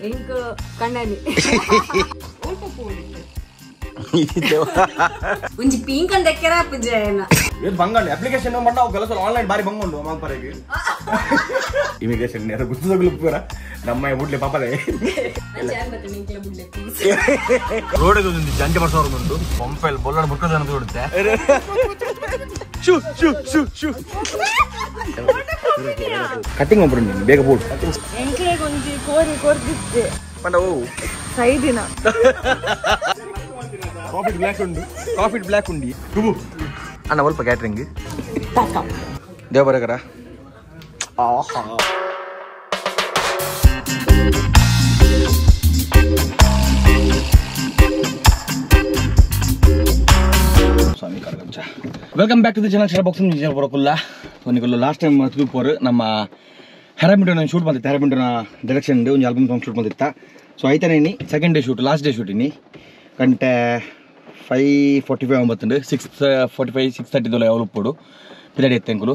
ಎಂಕ್ ಕಣ್ಣನಿ ಒಂಜಿ pink and ಎಕ್ಕರ ಪುಜೇನ ಇದು ಬಂಗಂಡು ಅಪ್ಲಿಕೇಶನ್ ಮಾಡ್ನ ಅವು ಕೆಲಸ ಆನ್ಲೈನ್ ಬಾರಿ ಬಂಗೊಂಡು ಮಾಂಪರೆಗೆ ಇಮಿಗ್ರೇಷನ್ ನೇರ ಗುರ್ತದಗಳು ಪೂರ ನಮ್ಮ ಬುಡ್ಲೆ ಪಾಪದೆ ರೋಡ್ ಒಂದು ಜಂಜ ಬರ್ಸೋರು ಬಂದು ಪಂಪೆಲ್ ಬೊಲ್ಲಡ ಮುರ್ಕದ ಅನ್ನೋದು ಬಿಡುತ್ತೆ ಕಟಿಂಗ್ ಮಾಡ್ಬಿಡು ಬೇಗ ಬೋರ್ಡ್ ಎಂಕ್ಲೆಗ್ ಒಂಜಿ ಕೋರಿ ಕೊರ್ದಿತ್ತೆ ಪಂಡ ಓ ಸೈದಿನ ಕಾಫಿ ಬ್ಲಾಕ್ ಉಂಡಿ ಅಣ್ಣ ಸ್ವಲ್ಪ ಕ್ಯಾಟ್ರಿಂಗ್ ದೇವಬರಗರ ಸ್ವಾಮಿ ಕರಗಂಚ welcome back to the channel ಶೇರ್ ಬಾಕ್ಸಿಂಗ್ ನಿಜ ಬರೋಕಲ್ಲ ಒಂದು ಲಾಸ್ಟ್ ಟೈಮ್ ತುಪ್ಪೋರು ನಮ್ಮ ಹೆರಾಮಿಂಟೋನ ಶೂಟ್ ಬಂದಿತ್ತು ಹೆರಾಮಿಂಟೋನ ಡೈರೆಕ್ಷನ್ ಒಂದು ಆಲ್ಬಮ್ ಸಾಂಗ್ ಶೂಟ್ ಬಂದಿತ್ತ ಸೊ ಆಯ್ತಾನೆ ಇನ್ನಿ second day shoot last day shoot ಇನ್ನಿ ಗಂಟೆ 5:45 ಆಗುಂಬತ್ತುಂಡು 6:45 6:30 ಯಾವಲು ಉಪ್ಪೋಡು ಪಿರಿಯಡ್ ಎತ್ತೆಂಕುಲು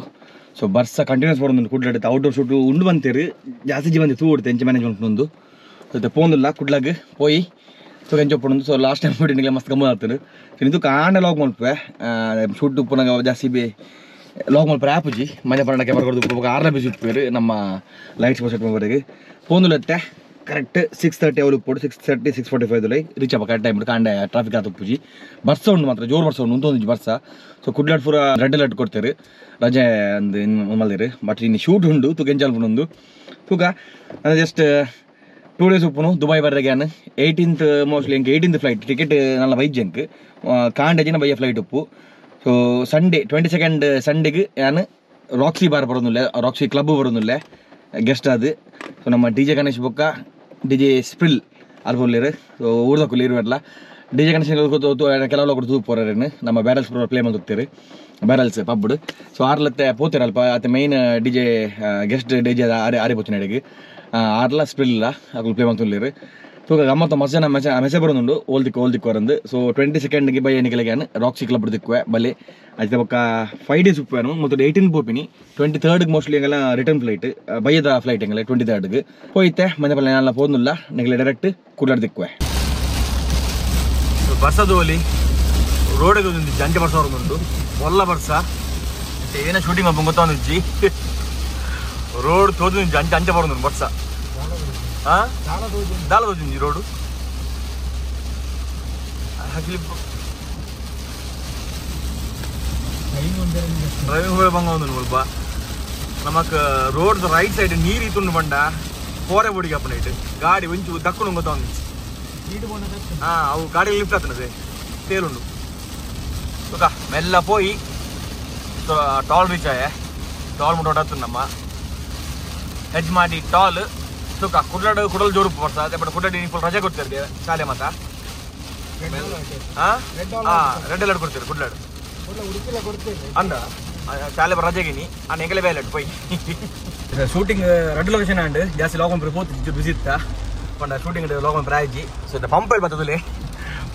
ಸೊ ಬರ್ಸ ಕಂಟಿನ್ಯೂಸ್ ಬರೋದು ಕುಡ್ಲಾಡಿತ್ತು ಔಟ್ಡೋರ್ ಶೂಟ್ ಉಂಡು ಬಂತೇರು ಜಾಸ್ತಿ ಜೀವಂತಿ ತೂ ಹೊಡ್ತೆ ಎಂಚ ಮ್ಯಾನೇಜ್ಮೆಂಟ್ ಒಂದು ಸೊ ಪೋಂದಿಲ್ಲ ಕುಡ್ಲಾಗ ಪೋಯಿ ಸೊ ಎಂಚ ಒಪ್ಪೊಂದು ಸೊ ಲಾಸ್ಟ್ ಟೈಮ್ ಶೂಟಿಂಗ್ ಮಸ್ತ್ ಗಮ್ಮತ್ ಆಗ್ತದೆ ಸೊ ಇದು ಕಾಂಡ ಲಾಗ್ ಮಲ್ಪೆ ಶೂಟ್ ಉಪ್ಪುನಾಗ ಜಾಸ್ತಿ ಲಾಗ್ ಮಲ್ಪೆ ಆಪುಜಿ ಮನೆ ಪರ್ಣ ಕ್ಯಾಮರಾ ಕೊಡೋದು ಆರ್ಲ ಬಿಸಿ ಉಪ್ಪೇರು ನಮ್ಮ ಲೈಟ್ಸ್ ಬಸ್ ಇಟ್ಕೊಂಡ್ಬರೆಗೆ ಪೋಂದುಲತ್ತೆ ಕರೆಕ್ಟ್ 6:30 ಅವಳು ಉಪ್ಪೋಡು 6:30 6:45 ರೀಚ್ ಆಗ ಕರೆಕ್ಟ್ ಟೈಮ್ ಕಾಂಡೆ ಟ್ರಾಫಿಕ್ ಆತ ಉಪ್ಪುಜಿ ಬರ್ಸ ಉಂಡು ಮಾತ್ರ ಜೋರು ಬರ್ಸ ಉಂಡು ಉಂಟು ಬರ್ಸ ಸೊ ಕುಡ್ಲಾಡ್ ಪೂರ ರೆಡ್ ಅಲರ್ಟ್ ಕೊಡ್ತೇವೆ ರಜೆ ಒಂದು ಇನ್ನು ಮಲ್ದಿರು ಬಟ್ ಇನ್ನು ಶೂಟ್ ಉಂಡು ತೂಕ ಎಂಜಾಲ್ಪುಂಡು ತೂಕ ಅಂದರೆ ಜಸ್ಟ್ 2 days ಉಪ್ಪುನು ದುಬೈ ಬರ್ದಾಗ್ಯಾನು 18th ಮೋಸ್ಟ್ಲಿ ಎಂಕ್ 18th ಫ್ಲೈಟ್ ಟಿಕೆಟ್ ನನ್ನ ವೈಜ್ಯಂಕ್ ಕಾಂಡೇಜಿನ ಬೈಯ ಫ್ಲೈಟ್ ಉಪ್ಪು ಸೊ ಸಂಡೇ 22nd ಸಂಡೇಗೆ ನಾನು ರಾಕ್ಸಿ ಬಾರ್ ಬರೋದಿಲ್ಲ ರಾಕ್ಸಿ ಕ್ಲಬ್ ಬರೋದಿಲ್ಲ ಗೆಸ್ಟ್ ಅದು ಸೊ ನಮ್ಮ ಡಿ ಜೆ ಗಣೇಶ್ ಬೊಕ್ಕ ಡಿ ಜೆ ಸ್ಪ್ರಿಲ್ ಅಲ್ಬೋಲಿರು ಸೊ ಊರ್ದಕ್ಕಲ್ಲಿ ಇರುವಲ್ಲ ಡಿ ಜೆ ಗಣೇಶ್ ಕೆಲವೆಲ್ಲ ಕೊಟ್ಟು ತೂಪೋರೇನು ನಮ್ಮ ಬ್ಯಾರಲ್ಸ್ ಪ್ಲೇ ಮಾಡ್ತಾರೆ ಬ್ಯಾರಲ್ಸ್ ಪಬ್ಬಿಡು ಸೊ ಆರ್ಲತ್ತೆ ಪೋತಿರಲ್ಪ ಅತ್ತೆ main D J guest D J ಆರಿಪೋಚಿನ ಅಡಿಗೆ ಆರ್ಲ ಸ್ಪ್ರಿಲ್ ಇಲ್ಲ ಅದು ಪ್ಲೇ ಮಾಡ್ತಿರ್ಲಿರು ಸೊ ಗಮ್ಮತ್ತು ಮಸ್ತ್ ಜನ ಮೆಸೆ ಬರೋದುಂಡು ಓಲ್ದಿಕ್ಕು ವರಂದು ಸೊ 22nd ಬೈ ಎಣಿಕೆಲೆಗಾನು ರಾಕ್ಸಿ ಕ್ಲಬ್ ದಿಕ್ಕುವೆ ಬಲೆ ಅದೇ ಪಕ್ಕ 5 days ಉಪ್ಪೇನು ಮತ್ತು 18 ಪೋಪಿನಿ 23rd ಮೋಸ್ಟ್ಲಿ ಹಂಗೆಲ್ಲ ರಿಟರ್ನ್ ಫ್ಲೈಟ್ ಬೈಯದ ಫ್ಲೈಟ್ ಹಂಗೆಲ್ಲ 23rd ಹೋಯ್ತೆ ಮನೆ ಬಲ್ಲ ನಾನೆಲ್ಲ ಹೋದ್ನಿಲ್ಲ ನಿಂಗೆ ಡೈರೆಕ್ಟ್ ಕೂಡಾಡ್ ದಿಕ್ಕುವೆ ಬರ್ಸದು ಅಲ್ಲಿ ರೋಡಿಗೆ ಒಂದು ಜಂಜೆ ಬರ್ಸೋರುಂಟು ಒಲ್ಲ ಬರ್ಸ ಏನೋ ಶೂಟಿಂಗ್ ಮಾಡ್ಕೊಂಡು ಗೊತ್ತೊಂದಿಜ್ಜಿ ರೋಡ್ ತೋದು ಜಂಜೆ ಬರೋದು ಬರ್ಸ ದಾಳ ತೋಜಿ ರೋಡು ಡ್ರೈವಿಂಗ್ ಹೋಗಿ ಬಂಗ ಒಂದು ಸ್ವಲ್ಪ ನಮಕ್ ರೋಡ್ ರೈಟ್ ಸೈಡ್ ನೀರು ಇತ್ತು ಬಂಡ ಕೋರೆ ಬೋಡಿಗೆ ಅಪ್ಪ ನೈಟ್ ಗಾಡಿ ಒಂಚು ದಕ್ಕುನು ಗೊತ್ತೊಂದು ಅವು ಗಾಡಿ ಲಿಫ್ಟ್ ಆಗ್ತದೆ ತೇಲುಂಡು ಸುಖ ಮೆಲ್ಲ ಪೋಯಿ ಟಾಲ್ ರೀಚ್ ಆಯ ಟಾಲ್ ಮುಟ್ಟೋಟ ನಮ್ಮ ಹೆಜ್ ಮಾಡಿ ಟಾಲ್ ಸುಖ ಕುಡಲ್ ಜೋರು ಬರ್ತಾ ಬಟ್ ಕುಡ್ಲಾಡಿ ಫುಲ್ ರಜೆ ಕೊಡ್ತಾರೆ ಶಾಲೆ ಮಾತಾ ರೆಡ್ ಅಲರ್ಟ್ ಕೊಡ್ತೀರಿ ಕುಡ್ಲಾಡು ಅಂದ ಶಾಲೆ ರಜೆಗಿನಿ ಆ ನೆಂಗಲೆ ಬೇಲೆ ಪೋಯ್ ಶೂಟಿಂಗ್ ರೆಡ್ ಲೊಕೇಶನ್ ಅಂಡ್ ಜಾಸ್ತಿ ಲಾಗ್ ಪೋತು ಬಿಸಿ ಇತ್ತ ಪಂಡ ಶೂಟಿಂಗ್ ಲಾಗ್ ಪ್ರಾಯಜಿ ಸೊ ಪಂಪೈಲ್ ಬರ್ತದಲ್ಲಿ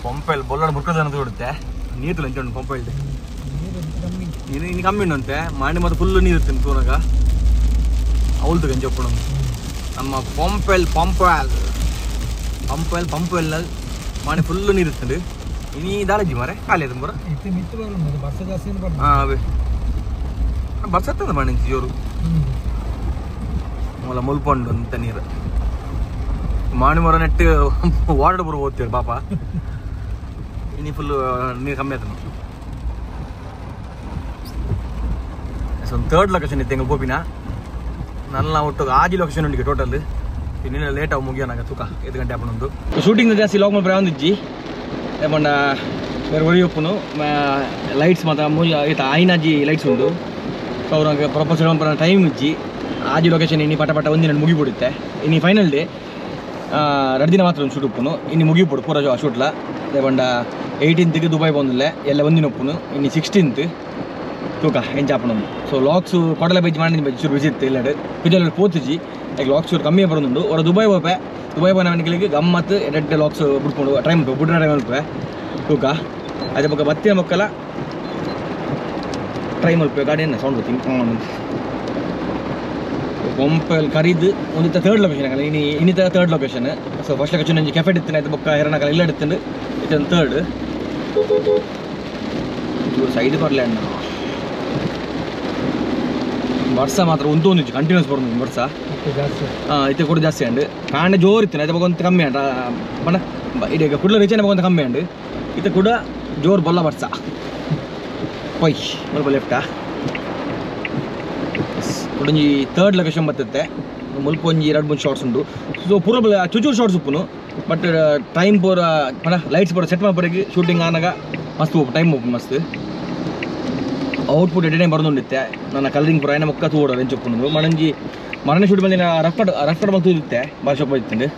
ಪಂಪೈಲ್ ಬೊಲ್ಲಡ ಮುರ್ಕದ ಅನ್ನೋದು ಬಿಡುತ್ತೆ ನೀರು ಲಂಚ ಉಂಟು ಪಂಪೈಲ್ ಇನ್ನು ಕಮ್ಮಿ ಉಂಟಂತೆ ಮಾಡಿ ಮತ್ತೆ ಫುಲ್ಲು ನೀರು ಇರ್ತೀನಿ ತೂರಾಗ ಅವಳ್ದು ಗಂಜಿ ಒಪ್ಪಣ ನಮ್ಮ ಪಂಪೆಲ್ ಮಾಡಿ ಫುಲ್ಲು ನೀರು ಇರ್ತದೆ ಇನಿ ದಾಳಜಿ ಮಾರೆ ಖಾಲಿ ಅದು ಬರ ಬರ್ಸತ್ತದ ಮಾಡಿ ಜೋರು ಮೊಲ ಮುಲ್ಪಂಡು ಅಂತ ನೀರು ಮಾಡಿ ಮರ ನೆಟ್ಟು ವಾರ್ಡ್ ಬರು ಓದ್ತೀವಿ ಪಾಪ ಇನಿ ಫುಲ್ಲು ನೀರು ಕಮ್ಮಿ ಆಯ್ತು ಸೊ ಒಂದು 3rd ಲೊಕೇಶನ್ ಇತ್ತು ಎಂಗೆ ಗೋಪಿನ ನನ್ನ ಒಟ್ಟು ಆಜಿ ಲೊಕೇಶನ್ ಉಂಡಿಗೆ ಟೋಟಲ್ ಇನ್ನೇನು ಲೇಟ್ ಆಗಿ ಮುಗಿಯೋನಾಗ ತೂಕ 5 ಗಂಟೆ ಹಾಕೊಂಡು ಶೂಟಿಂಗ್ ಜಾಸ್ತಿ ಲಾಗ್ ಮಾಡಿ ಒಂದಿಜ್ಜಿ ಏಮಂಡ ಬೇರೆ ಒಳಿ ಒಪ್ಪುನು ಲೈಟ್ಸ್ ಮಾತ್ರ ಆಯ್ತು ಆಯ್ನಾಜಿ ಲೈಟ್ಸ್ ಉಂಟು ಸೊ ಅವ್ರಂಗೆ ಪ್ರಪೋಸಲ್ ಟೈಮ್ ಇಜ್ಜಿ ಆಜಿ ಲೊಕೇಶನ್ ಇನ್ನು ಪಟ ಒಂದಿನ ಮುಗಿಬಿಡುತ್ತೆ ಇನ್ನು ಫೈನಲ್ ಡೇ 2 ದಿನ ಮಾತ್ರ ಒಂದು ಶೂಟ್ ಉಪ್ಪುನು ಇನ್ನು ಮುಗಿಬಿಡು ಪೂರ ಶೂಟ್ಲ ಅದೇ ಬಂಡ 18th ದುಬೈ ಬಂದಿಲ್ಲ ಎಲ್ಲ ಒಂದಿನ ಉಪ್ಪುನು ಇನ್ನು 16th ತೂಕ ಎಂಚಾಪಣ ಸೊ ಲಾಕ್ಸ್ ಕೊಡಲ ಬೈಜಿ ಮಾಡಿ ಚೂರು ಬಿಸಿ ಇತ್ತು ಇಲ್ಲ ಪಿಜಲ್ಲಿ ಪೋತಿಜಿ ಈಗ ಲಾಕ್ಸ್ ಚೂರು ಕಮ್ಮಿ ಬರೋದುಂಡು ಅವ್ರು ದುಬೈ ಹೋಗ್ಬೆ ಮನೆಗಳಿಗೆ ಗಮ್ಮತ್ತು ಎಡ್ಡೆ ಲಾಕ್ಸ್ ಬಿಡ್ಕೊಂಡು ಟೈಮ್ ಬುಡ್ಡ ಟೈಮ್ ಅಲ್ಪೆ ತೂಕ ಅದೇ ಪಕ್ಕ ಬತ್ತಿನ ಮಕ್ಕಳ ಟ್ರೈ ಮಲ್ಪೆ ಗಾಡಿ ಸೌಂಡ್ ಗೊತ್ತಿ ಪಂಪಲ್ ಕರಿದು ಒಂದಿತ್ತ ಥರ್ಡ್ ಲೊಕೇಶನ್ ಆಗಲ್ಲ ಇನ್ನಿತ third location. So first location ಒಂಜಿ ಕೆಫೆ ಇತ್ತಿನ ಆಯ್ತು ಬೊಕ್ಕ ಹೆರಣಕಲ್ಲ ಇಲ್ಲ ಇತ್ತಂಡು ಇದೊಂದು ಥರ್ಡ್ ಸೈಡ್ ಬರಲ ಅಣ್ಣ. ವರ್ಷ ಮಾತ್ರ ಒಂದು ಕಂಟಿನ್ಯೂಸ್ ಬರೋದು ವರ್ಷ ಇತ್ತೆ ಕೂಡ ಜಾಸ್ತಿ ಅಂಡು ಕಾಂಡೆ ಜೋರು ಇತ್ತು ಆಯ್ತು ಬಗೊಂದು ಕಮ್ಮಿ ಅಂಡ ಬಣ್ಣ ಈಗ ಕುಡ್ಲ ರೀಚನೆ ಬಗೊಂದು ಕಮ್ಮಿ ಅಂಡು ಇತ್ತೆ ಕೂಡ ಜೋರು ಬೊಲ್ಲ ವರ್ಷ ಪೈ ಮುಲ್ಪ ಲೆಫ್ಟಾ ಒಂಜಿ ಥರ್ಡ್ ಲೊಕೇಶನ್ ಬರ್ತೈತೆ ಮುಲ್ಪ ಒಂಜಿ 2-3 ಶಾರ್ಟ್ಸ್ ಉಂಟು. ಸೊ ಪೂರ ಚೂಚೂರು ಶಾರ್ಟ್ಸ್ ಉಪ್ಪುನು ಬಟ್ ಟೈಮ್ ಪೂರ ಲೈಟ್ಸ್ ಪೂರ ಸೆಟ್ ಮಾಡ್ಬರಿಗೆ ಶೂಟಿಂಗ್ ಆನಾಗ ಮಸ್ತ್ ಹೋಗು ಟೈಮ್ ಹೋಗು ಮಸ್ತ್ ಔಟ್ಪುಟ್ ಎಡೇ ಬರೋದುಂಡಿತ್ತೆ ನನ್ನ ಕಲರಿಂಗ್ ಪೂರ ಏನ ಮುಕ್ಕ ತೂಡ ರೆಂಚ್ ಉಪ್ಪುನು ಮಣಂಜಿ ಮರಣ ಶೂಟ್ ಬಂದಿನ ರಫ್ಟಡ್ ಬಂತು ಇರುತ್ತೆ ಭಾಳ ಶಾಪ್ ಇತ್ತಂಡು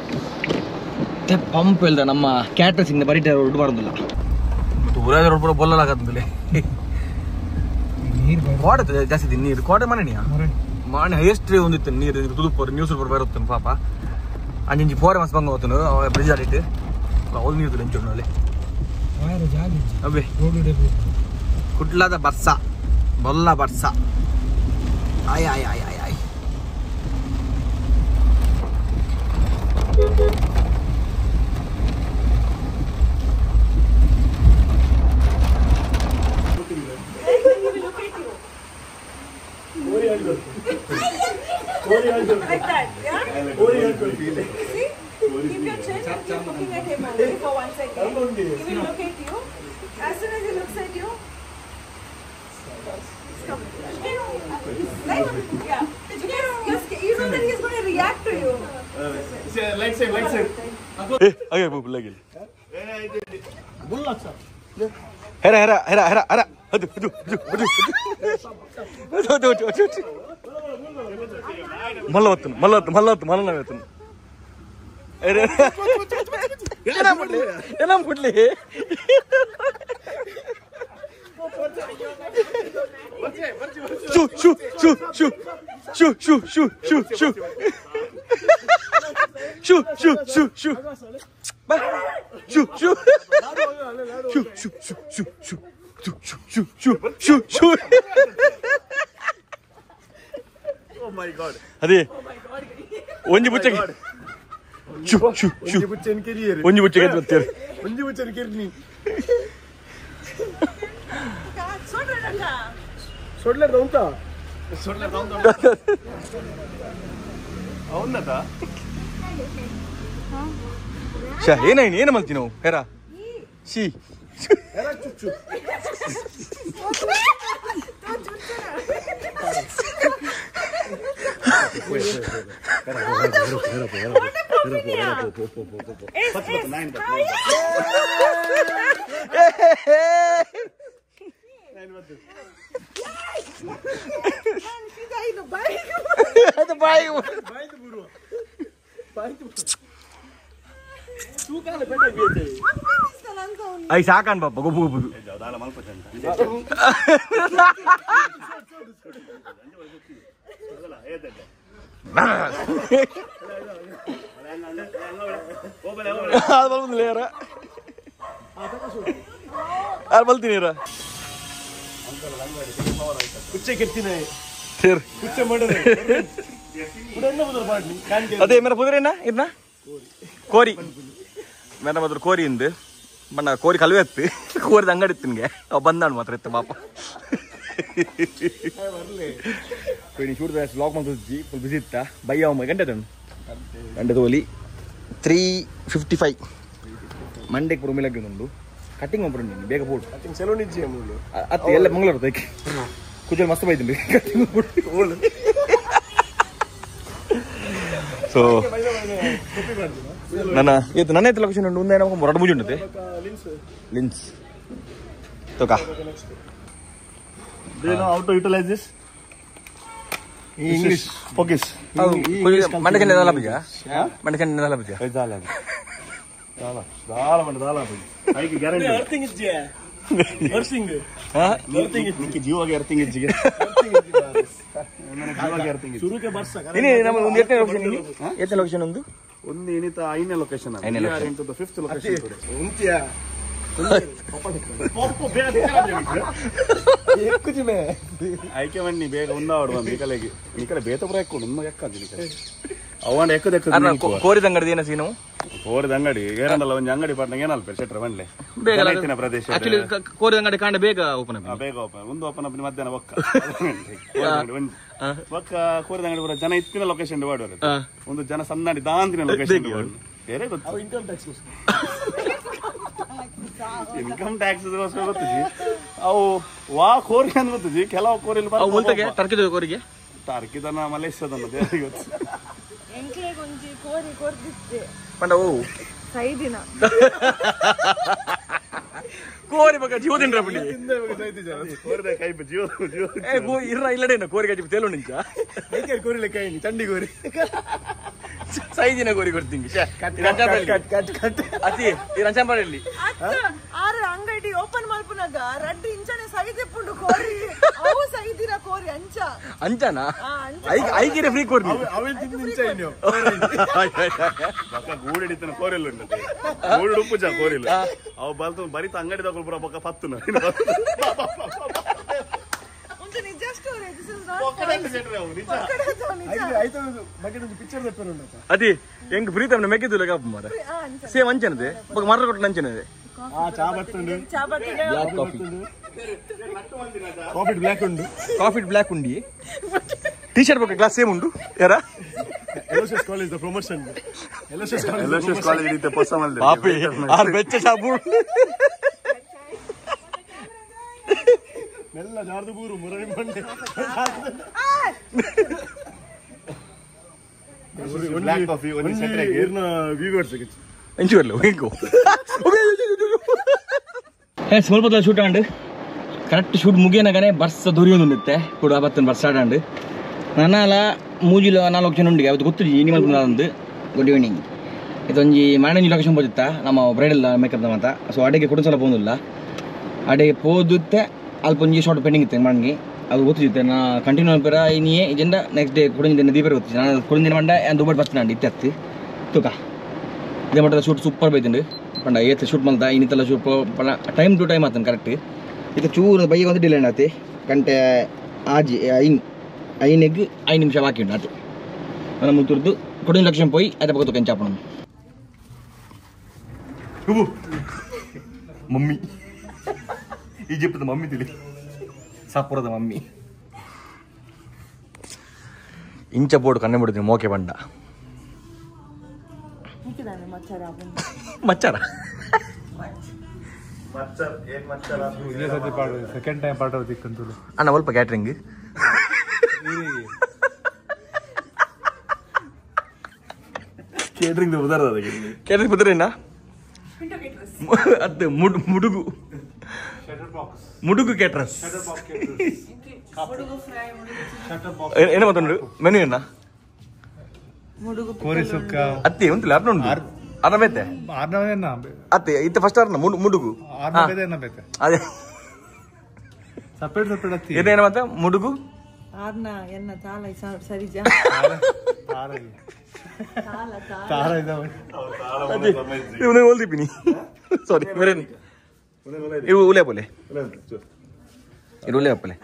ಮತ್ತೆ ಪಂಪ್ ಇಲ್ದ ನಮ್ಮ ಕ್ಯಾಟ್ರಸಿಂದ ಬರೀಟೆ ರೋಡ್ ಬರೋದಿಲ್ಲ ಮತ್ತು ಊರಾಗ ರೋಡ್ ಪೂರ ಬೊಲ್ಲಲಾಗತ್ತಂತಲೇ ಕೋಟೆ ಜಾಸ್ತಿ ನೀರು ಕೋಟೆ ಮನೆಯಾ ಮನೆ ಹೈಯೆಸ್ಟ್ ಒಂದಿತ್ತು ನೀರು ತುದುಪೋರು ನ್ಯೂಸ್ ಪೂರ ಬರುತ್ತೆ ಪಾಪ ಅಂಜಿ ಪೋರೆ ಮಸ್ತ್ ಬಂಗ ಹೋಗ್ತಾನು ಬ್ರಿಡ್ಜ್ ಆಡಿಟ್ಟು ಅವ್ರು ನೀರು ಹೆಂಚು ಅಲ್ಲಿ ಅಬ್ಬೆ ಕುಡ್ಲಾದ ಬರ್ಸ ಬೊಲ್ಲ ಬರ್ಸ ಆಯ್ ಆಯ್ ಆಯ್ ಆಯ್ ಆಯ್ Like that, yeah? See? Keep your chin and keep looking at him only for 1 second. He will look at you. As soon as he looks at you, stop. Like, yeah. You know that he's going to react to you. Light side. Hey, Bull lagi. Bull laksa. Hera. Hadu. Mallatun. Enam putli. Shoo. Oh my god. Adi. Onji bucce. Shoo. Onji bucce enkeriyere. Onji bucce get battere. Onji bucce enkerni. Sodler daunta. Avunata. Sha, ಏನು ಮಾಡ್ತೀನಿ ನಾವು Hera C Hera ಚುಚ್ಚು Ay sakan bapak, gue buku. ಅದೇ ಮೇರ ಪುದರೇನಾ ಇದನ್ನ ಕೋರಿ ಮೇರ ಮೊದಲು ಕೋರಿ ಇಂದು ಬಣ್ಣ ಕೋರಿ ಕಲ್ವೆ ಎತ್ತು ಕೋರಿದ ಅಂಗಡಿ ಇತ್ತು ನಿನಗೆ ಅವ್ ಬಂದಾಡು ಮಾತ್ರ ಇತ್ತು ಪಾಪ ನೀನು ಶೂಟ್ ಬ್ಲಾಗ್ ಮಾಡ್ತಿದ್ದಿ ಫುಲ್ ಬಿಸಿ ಇತ್ತ ಬೈಯ ಗಂಟೆ ಗಂಟೆ ತೋಲಿ 3:55 ಮಂಡೆಗೆ ಪುರ ಮೇಲಾಗಿ ಒಂದು ಕಟಿಂಗ್ ಮಾಡ್ಬಿಡು ನೀನು ಬೇಗ ಪೋಡು ಕಟಿಂಗ್ ಸೆಲೂನ್ ಇಜ್ಜಿ ಅತ್ತೆ ಎಲ್ಲ ಮಂಗಳೂರು ತೈಕಿ ಕುಜಲ್ ಮಸ್ತ್ ಬೈತೀನಿ ಕಟಿಂಗ್ ಮಾಡ್ಬಿಟ್ಟು ಸೊ ನನ್ನ ಇವತ್ತು ನನ್ನ ಎತ್ತ ಲೊಕೇಶನ್ ಉಂಟು ಒಂದೇನೋ 2-3 ಉಂಟು ಲಿನ್ಸ್ ತೋಕ Do you know how to utilize this? English focus. ಮಂಡಕ್ಕೆ ನೆಲ ಬಿಜಾ ಮಂಡಕ್ಕೆ ನೆಲ ಬಿಜಾ ದಾಲ ಬಜಿ ಐಗೆ ಗ್ಯಾರಂಟಿ ಅರ್ಥಿಂಗ್ ಇಜ್ಜಿ ಅರ್ಥಿಂಗ್ ಅರ್ಥಿಂಗ್ ನಿಕ್ಕೆ ಜೀವಗೆ ಅರ್ಥಿಂಗ್ ಇಜ್ಜಿಗೆ ನನ್ನ ಜೀವಗೆ ಅರ್ಥಿಂಗ್ ಇಜ್ಜಿ ಶುರುಗೆ ಬರ್ಸ ಇನಿ ನಮ್ಮ ಒಂದು ಎತ್ತ ಲೊಕೇಶನ್ ಒಂದು ಏನಿತ 5ನೇ ಲೊಕೇಶನ್ ಇದೆ. We are into the 5th location today. ಉಂತಿಯಾ ಆಯ್ಕೆ ಬನ್ನಿ ಬೇಗ ಉಂದಾಡು ಮೀಕಲೆ ಬೇತ ಪುರ ಎಕ್ಕೊಂಡು ನಿಮ್ಮ ಎಕ್ಕ ಅವಂಡ ಎಕ್ಕದ ಕೋರಿದ ಅಂಗಡಿ ಏನ ಸೀನು ಕೋರಿದ ಅಂಗಡಿ ಏನಲ್ಲ ಒಂದು ಅಂಗಡಿ ಪಾರ್ಟ್ನಾಗ ಏನಲ್ಲ ಸೆಟ್ರ ಬಂಡ್ಲೆ ಬೇಗ ಪ್ರದೇಶ ಕೋರಿದ ಅಂಗಡಿ ಕಾಂಡ ಬೇಗ ಓಪನ್ ಬೇಗ ಓಪನ್ ಒಂದು ಓಪನ್ ಅಪ್ ಮಧ್ಯಾಹ್ನ ಒಕ್ಕ ಒಕ್ಕ ಕೋರಿದ ಅಂಗಡಿ ಪುರ ಜನ ಇತ್ತಿನ ಲೊಕೇಶನ್ ವಾಡುವ ಒಂದು ಜನ ಸಣ್ಣಡಿ ದಾಂತಿನ ಲೊಕೇಶನ್ ಬೇರೆ ಗೊತ್ತು ಇನ್ಕಮ್ ಟ್ಯಾಕ್ಸ್ ಗೊತ್ತಿದ್ವಿ ಅವು ವಾ ಕೋರಿ ಅಂತ ಗೊತ್ತಿದ್ವಿ ಕೆಲವು ಕೋರಿಲಿ ಟರ್ಕಿದ ಕೋರಿಗೆ ಟರ್ಕಿದನ ಮಲೇಷ್ಯಾದನ್ನ ಬೇರೆ ಗೊತ್ತು ಪಂಡ ಓ ಸೈದಿನ ಕೋರಿ ಬಗ್ಗೆ ಜೀವ ತಿಂಡ್ರ ಬಿಡಿ ಕೋರಿದ ಕೈ ಜೀವ ಇರ್ರ ಇಲ್ಲಡೇನ ಕೋರಿ ಗಜ್ಜಿ ತೇಲು ನಿಂಚ ಕೋರಿಲೆ ಕೈ ಚಂಡಿ ಕೋರಿ ಸೈದಿನ ಕೋರಿ ಕೊಡ್ತೀನಿ ಅತಿ ಈ ರಂಚಾಂಬಾರಲ್ಲಿ ಅಂಗಡಿ ಓಪನ್ ಮಾಡ್ಪುನಾಗ ರಡ್ಡು ಇಂಚನೆ ಸೈದಿಪ್ಪುಂಡು ಕೋರಿ ಅವು ಸೈದಿನ ಕೋರಿ ಅಂಚ ಅಂಚನಾ ಐಕಿರ ಫ್ರೀ ಕೋರಿ ಅವೇ ತಿಂಚ ನೀವು ಗೂಡು ಹಿಡಿತಾನೆ ಕೋರಿಲ್ಲ ಗೂಡು ಉಪ್ಪುಜ ಕೋರಿಲ್ಲ ಅವು ಬಲ್ತು ಬರಿತ ಅಂಗಡಿ ತಗೊಳ್ ಬರ ಪಕ್ಕ ಪತ್ತುನ ನಿಜ ಸ್ಟೋರಿ ಅದಿ ಹೆಂಗ್ ಫ್ರೀ ತಮ್ಮ ಮೆಕ್ಕಿದ್ದು ಲೆಕ್ಕ ಮಾರ ಸೇಮ್ ಅಂಚನದೆ ಮರ ಕೊಟ್ಟು ಅಂಚನದೆ ಕಾಫಿ ಬ್ಲಾಕ್ ಉಂಡಿ ಟಿ ಶರ್ಟ್ ಬಗ್ಗೆ ಕ್ಲಾಸ್ ಸೇಮ್ ಉಂಡು ಯಾರ ಕಾಲೇಜ್ ಪ್ರಮೋಷನ್ ಕಾಲೇಜ್ ಹೊಸ ಬೆಚ್ಚ ಸಾಬು ಎಲ್ಲ ಜಾರ್ದು ಬೂರು ಮುರಳಿ ಮಂಡೆ ಬ್ಲಾಕ್ ಕಾಫಿ ಒಂದು ಸೆಟ್ರೆಗೆ ಇರ್ನ ವ್ಯೂವರ್ಸ್ ಎಂಚುವಲ್ಲ ಹೆಂಗೋ ಸ್ವಲ್ಪ ಶೂಟ್ ಆಂಡ್ ಕರೆಕ್ಟ್ ಶೂಟ್ ಮುಗಿಯನಾಗನೆ ಬರ್ಸ ದೊರಿಯೊಂದು ನಿತ್ತೆ ಕೂಡ ಬರ್ತೇನೆ ಬರ್ಸ್ ಆಡಾಂಡ್ ನನ್ನಲ್ಲ ಮೂಜಿಲ 4 ಜನ ಉಂಡಿಗೆ ಅವತ್ತು ಗೊತ್ತು ಇನಿ ಮಲ್ಪಂದು ಗುಡ್ ಈವ್ನಿಂಗ್ ಇದೊಂಜಿ ಮಾಣಂಜಿ ಲೊಕೇಶನ್ ಬೋದಿತ್ತ ನಮ್ಮ ಬ್ರೈಡಲ್ ಮೇಕಪ್ ಮಾತ ಸೊ ಅಡೆಗೆ ಕುಟುಂಬ ಪೋದಿಲ್ಲ ಅಡೆಗೆ ಪೋದುತ್ತೆ ಅಲ್ಪ ಒಂಜಿ ಶಾರ್ಟ್ ಪೆಂಡಿಂಗ್ ಇತ್ತೆ ಮಾಡಿ ಅದು ಗೊತ್ತಿತ್ತೆ ನಾ ಕಂಟಿನ್ಯೂ ಅನ್ಪೇರ ಇನ್ನೇ ಇಜೆಂಡ ನೆಕ್ಸ್ಟ್ ಡೇ ಕುಡಿದಿನ ದೀಪರ್ ಗೊತ್ತಿದ್ದೆ ನಾನು ಕುಡಿದಿನ ಮಂಡ ದುಬ್ಬಟ್ಟು ಬರ್ತೀನಿ ಇತ್ತೆ ತೂಕ ಇದೇ ಮಟ್ಟದ ಶೂಟ್ ಸೂಪರ್ ಬೈತಂಡು ಪಂಡ ಏತ್ ಶೂಟ್ ಮಲ್ದ ಇನ್ನಿತ್ತಲ್ಲ ಶೂಟ್ ಟೈಮ್ ಟು ಟೈಮ್ ಆತನ ಕರೆಕ್ಟ್ ಇದು ಚೂರು ಬೈಗೆ ಒಂದು ಡಿಲೇ ಆತಿ ಗಂಟೆ ಆಜಿ ಐನೆಗ್ 5 ನಿಮಿಷ ಬಾಕಿ ಉಂಟು ಆತು ನನ್ನ ಮುತ್ತುರ್ದು ಕೊಡಿನ ಲಕ್ಷ ಪೋಯಿ ಅದೇ ಪಕ್ಕ ಕೆಂಚಾಪಣ ಮಮ್ಮಿ ಈಜಿಪ್ಟದ ಮಮ್ಮಿ ತಿಳಿ ಸಾಪುರದ ಮಮ್ಮಿ ಇಂಚ ಬೋರ್ಡ್ ಕಣ್ಣೆ ಬಿಡ್ತೀನಿ ಮೋಕೆ ಬಂಡ ಮಚ್ಚಾರ ಸೆಕೆಂಡ್ ಟೈಮ್ ಪಾಠ ದಿಕ್ಕಂತೂ ಅಣ್ಣ ಸ್ವಲ್ಪ ಕ್ಯಾಟ್ರಿಂಗ್ ಕೇಟ್ರಿಂಗ್ ಉದಾರ ಕ್ಯಾಟ್ರಿಂಗ್ ಬುದ್ರೇನಾ ಅದು ಮುಡುಗು ಮುಡುಗು ಕ್ಯಾಟ್ರಸ್ ಏನ ಮಾತಾಡು ಮೆನು ಏನ ಕೋರಿ ಸುಕ್ಕ ಅತ್ತಿ ಉಂಟಿಲ್ಲ ಅರ್ನ ಉಂಟು ಅರ್ನ ಬೇತೆ ಅತ್ತಿ ಇತ್ತ ಫಸ್ಟ್ ಅರ್ನ ಮುಡುಗು ಅದೇ ಸಪ್ರೇಟ್ ಸಪ್ರೇಟ್ ಅತ್ತಿ ಏನೇನ ಮಾತ ಮುಡುಗು ಆರ್ನ ಎನ್ನ ತಾಲ ಸರಿಜಾ ತಾರ ಇದಾವೆ ಇವನೇ ಓಲ್ದಿಪಿನಿ ಸಾರಿ ಬೇರೆ ಇವು ಉಲೆ ಪೋಲೆ ಇದು ಉಲೆ ಪೋಲೆ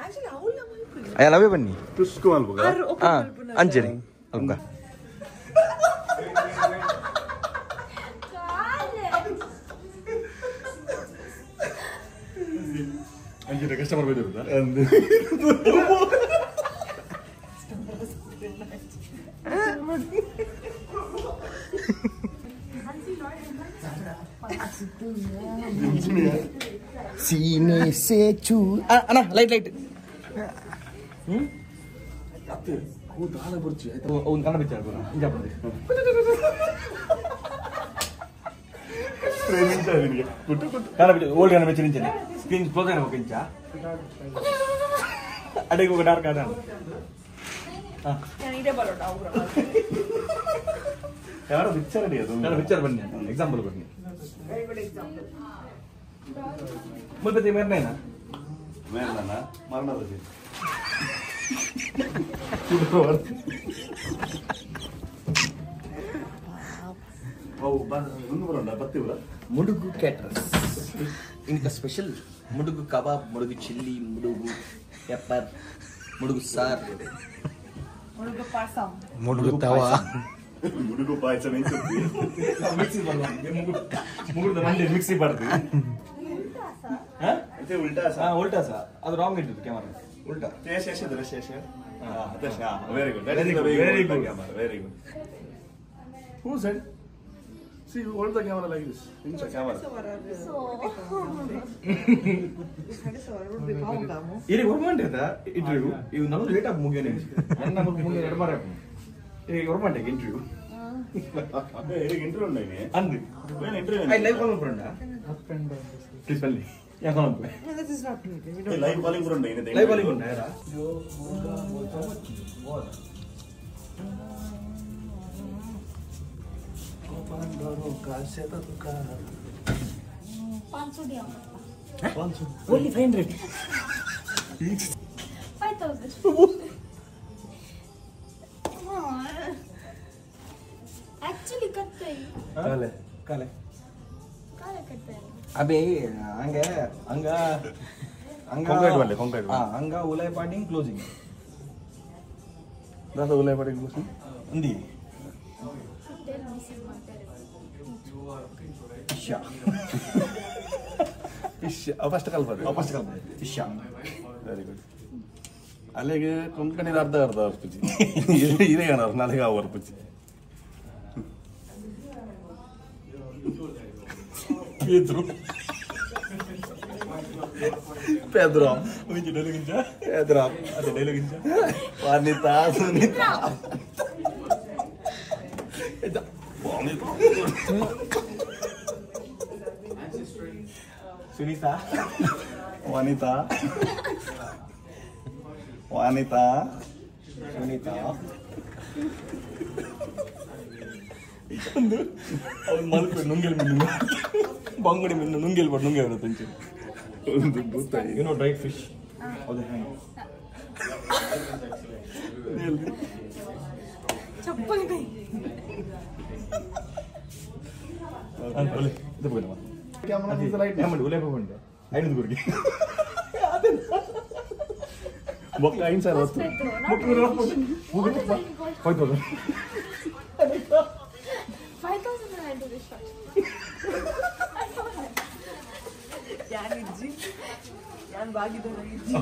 ಅಯ್ಯ ಲವೇ ಬನ್ನಿ ತುಸ್ಕು ಅಲ್ಬಗ ಹಾ ಅಂಜರಿ ಅಲ್ಬ ಅಂಜರಿ ಕಸ್ಟಮರ್ ಬೈದಿರುತ್ತಾ सीने से चू अಣ್ಣ ಲೈಟ್ ಒಂದು ಕನ್ನಡ ಬಿಚ್ಚಾರ ಓಲ್ಡ್ ಕನ್ನಡ ಬೆಚ್ಚಿನ ಸ್ಕ್ರೀನ್ ಕ್ಲೋಸ್ ಆಗಿ ಹೋಗಿ ಅಡಿಗೆ ಹೋಗಿ ಡಾರ್ಕ್ ಆದ ಯಾರೋ ಪಿಕ್ಚರ್ ಅಡಿ ಅದು ಪಿಕ್ಚರ್ ಬನ್ನಿ ಎಕ್ಸಾಂಪಲ್ ಬನ್ನಿ ಮತ್ತೆ ಮೇರ್ನೇನಾ ಮೇರ್ನ ಮರಣದ ಮುಡುಗು ಕ್ಯಾಟ್ರಸ್ ఇంకా స్పెషల్ ముడుగు కబాబ్ ముడుగు చిల్లీ ముడుగు పెప్పర్ ముడుగు సార్ Murugu pasam. ముడుగు తవా ಮುಡುಗು ಪಾಯಸ ಮಿಕ್ಸಿ ಮುಗುಳ್ದ ಮಂಡಿ ಮಿಕ್ಸಿ ಬರ್ತೀವಿ ಉಲ್ಟಾ ಸಾ ಅದು ರಾಂಗ್ ಇಟ್ಟಿದ್ದು ಕ್ಯಾಮರಾ ಉಲ್ಟಾ very good very good who shed See, you hold the camera like this. Pinch the camera. ఇది గవర్నమెంట్ ఇంటర్వ్యూ ఇవి నన్ను లేట్ ఆಗಿ ముగియనే ನನ್ನ ಮುಗಿಯ ಎಡಮಾರೆ ಈ ಗవర్ನಮೆಂಟ್ ಇಂಟರ್ವ್ಯೂ ಇಂಟರ್ವ್ಯೂ ఉన్నాయి ಅಂದು interview I live calling friend please ಬಲ್ಲಿ ಯಾಕೆ ಹೋಗ್ಬೇ This is not me. Live calling friend ಇದೆ ಲೈವ್ ಕಾಲಿಂಗ್ ಉಂಟಾ ಯಾರ Only 500. 5,000. Actually, katte. Kale. Kale katte. Abe, hanga Concrete. Hanga ulai parting closing. That's the ulai parting closing. Undi. Tell me some matter. Isha. First call ಬರ್ರಿ Isha. Very good ಅಲ್ಲಿಗೆ ಕೊಂಕಣಿ ಅರ್ಧ ಅರ್ಪಿಸಿ ಇದೇ ಏನಾರು ನಾಳೆಗೆ ಅವು ಅರ್ಪಿಸಿ Pedro ada dialoginja wanita Sunita Sunita. wanita Sunita. ಅವ್ನು ಮಲ್ಪೆ ನುಂಗೆಲ್ ಮಿನ್ನು ಬಂಗುಡಿ ಮಿನ್ನು ನುಂಗೆಲ್ ಬಟ್ ನುಂಗೆ ಬರುತ್ತೆ ಅಂಚೆ ಒಂದು ಭೂತಾಯಿ You know dried fish? Or the hand? Chappal kai. Ole, itu bukan apa? Nyaman boleh apa pun deh. Ayo itu pergi. ಬೊಕ್ಕ ಐನ್ ಸರ್ ಹೊತ್ತು Hoy todo. 5,000 I do this shot. Yan bagi dona iji.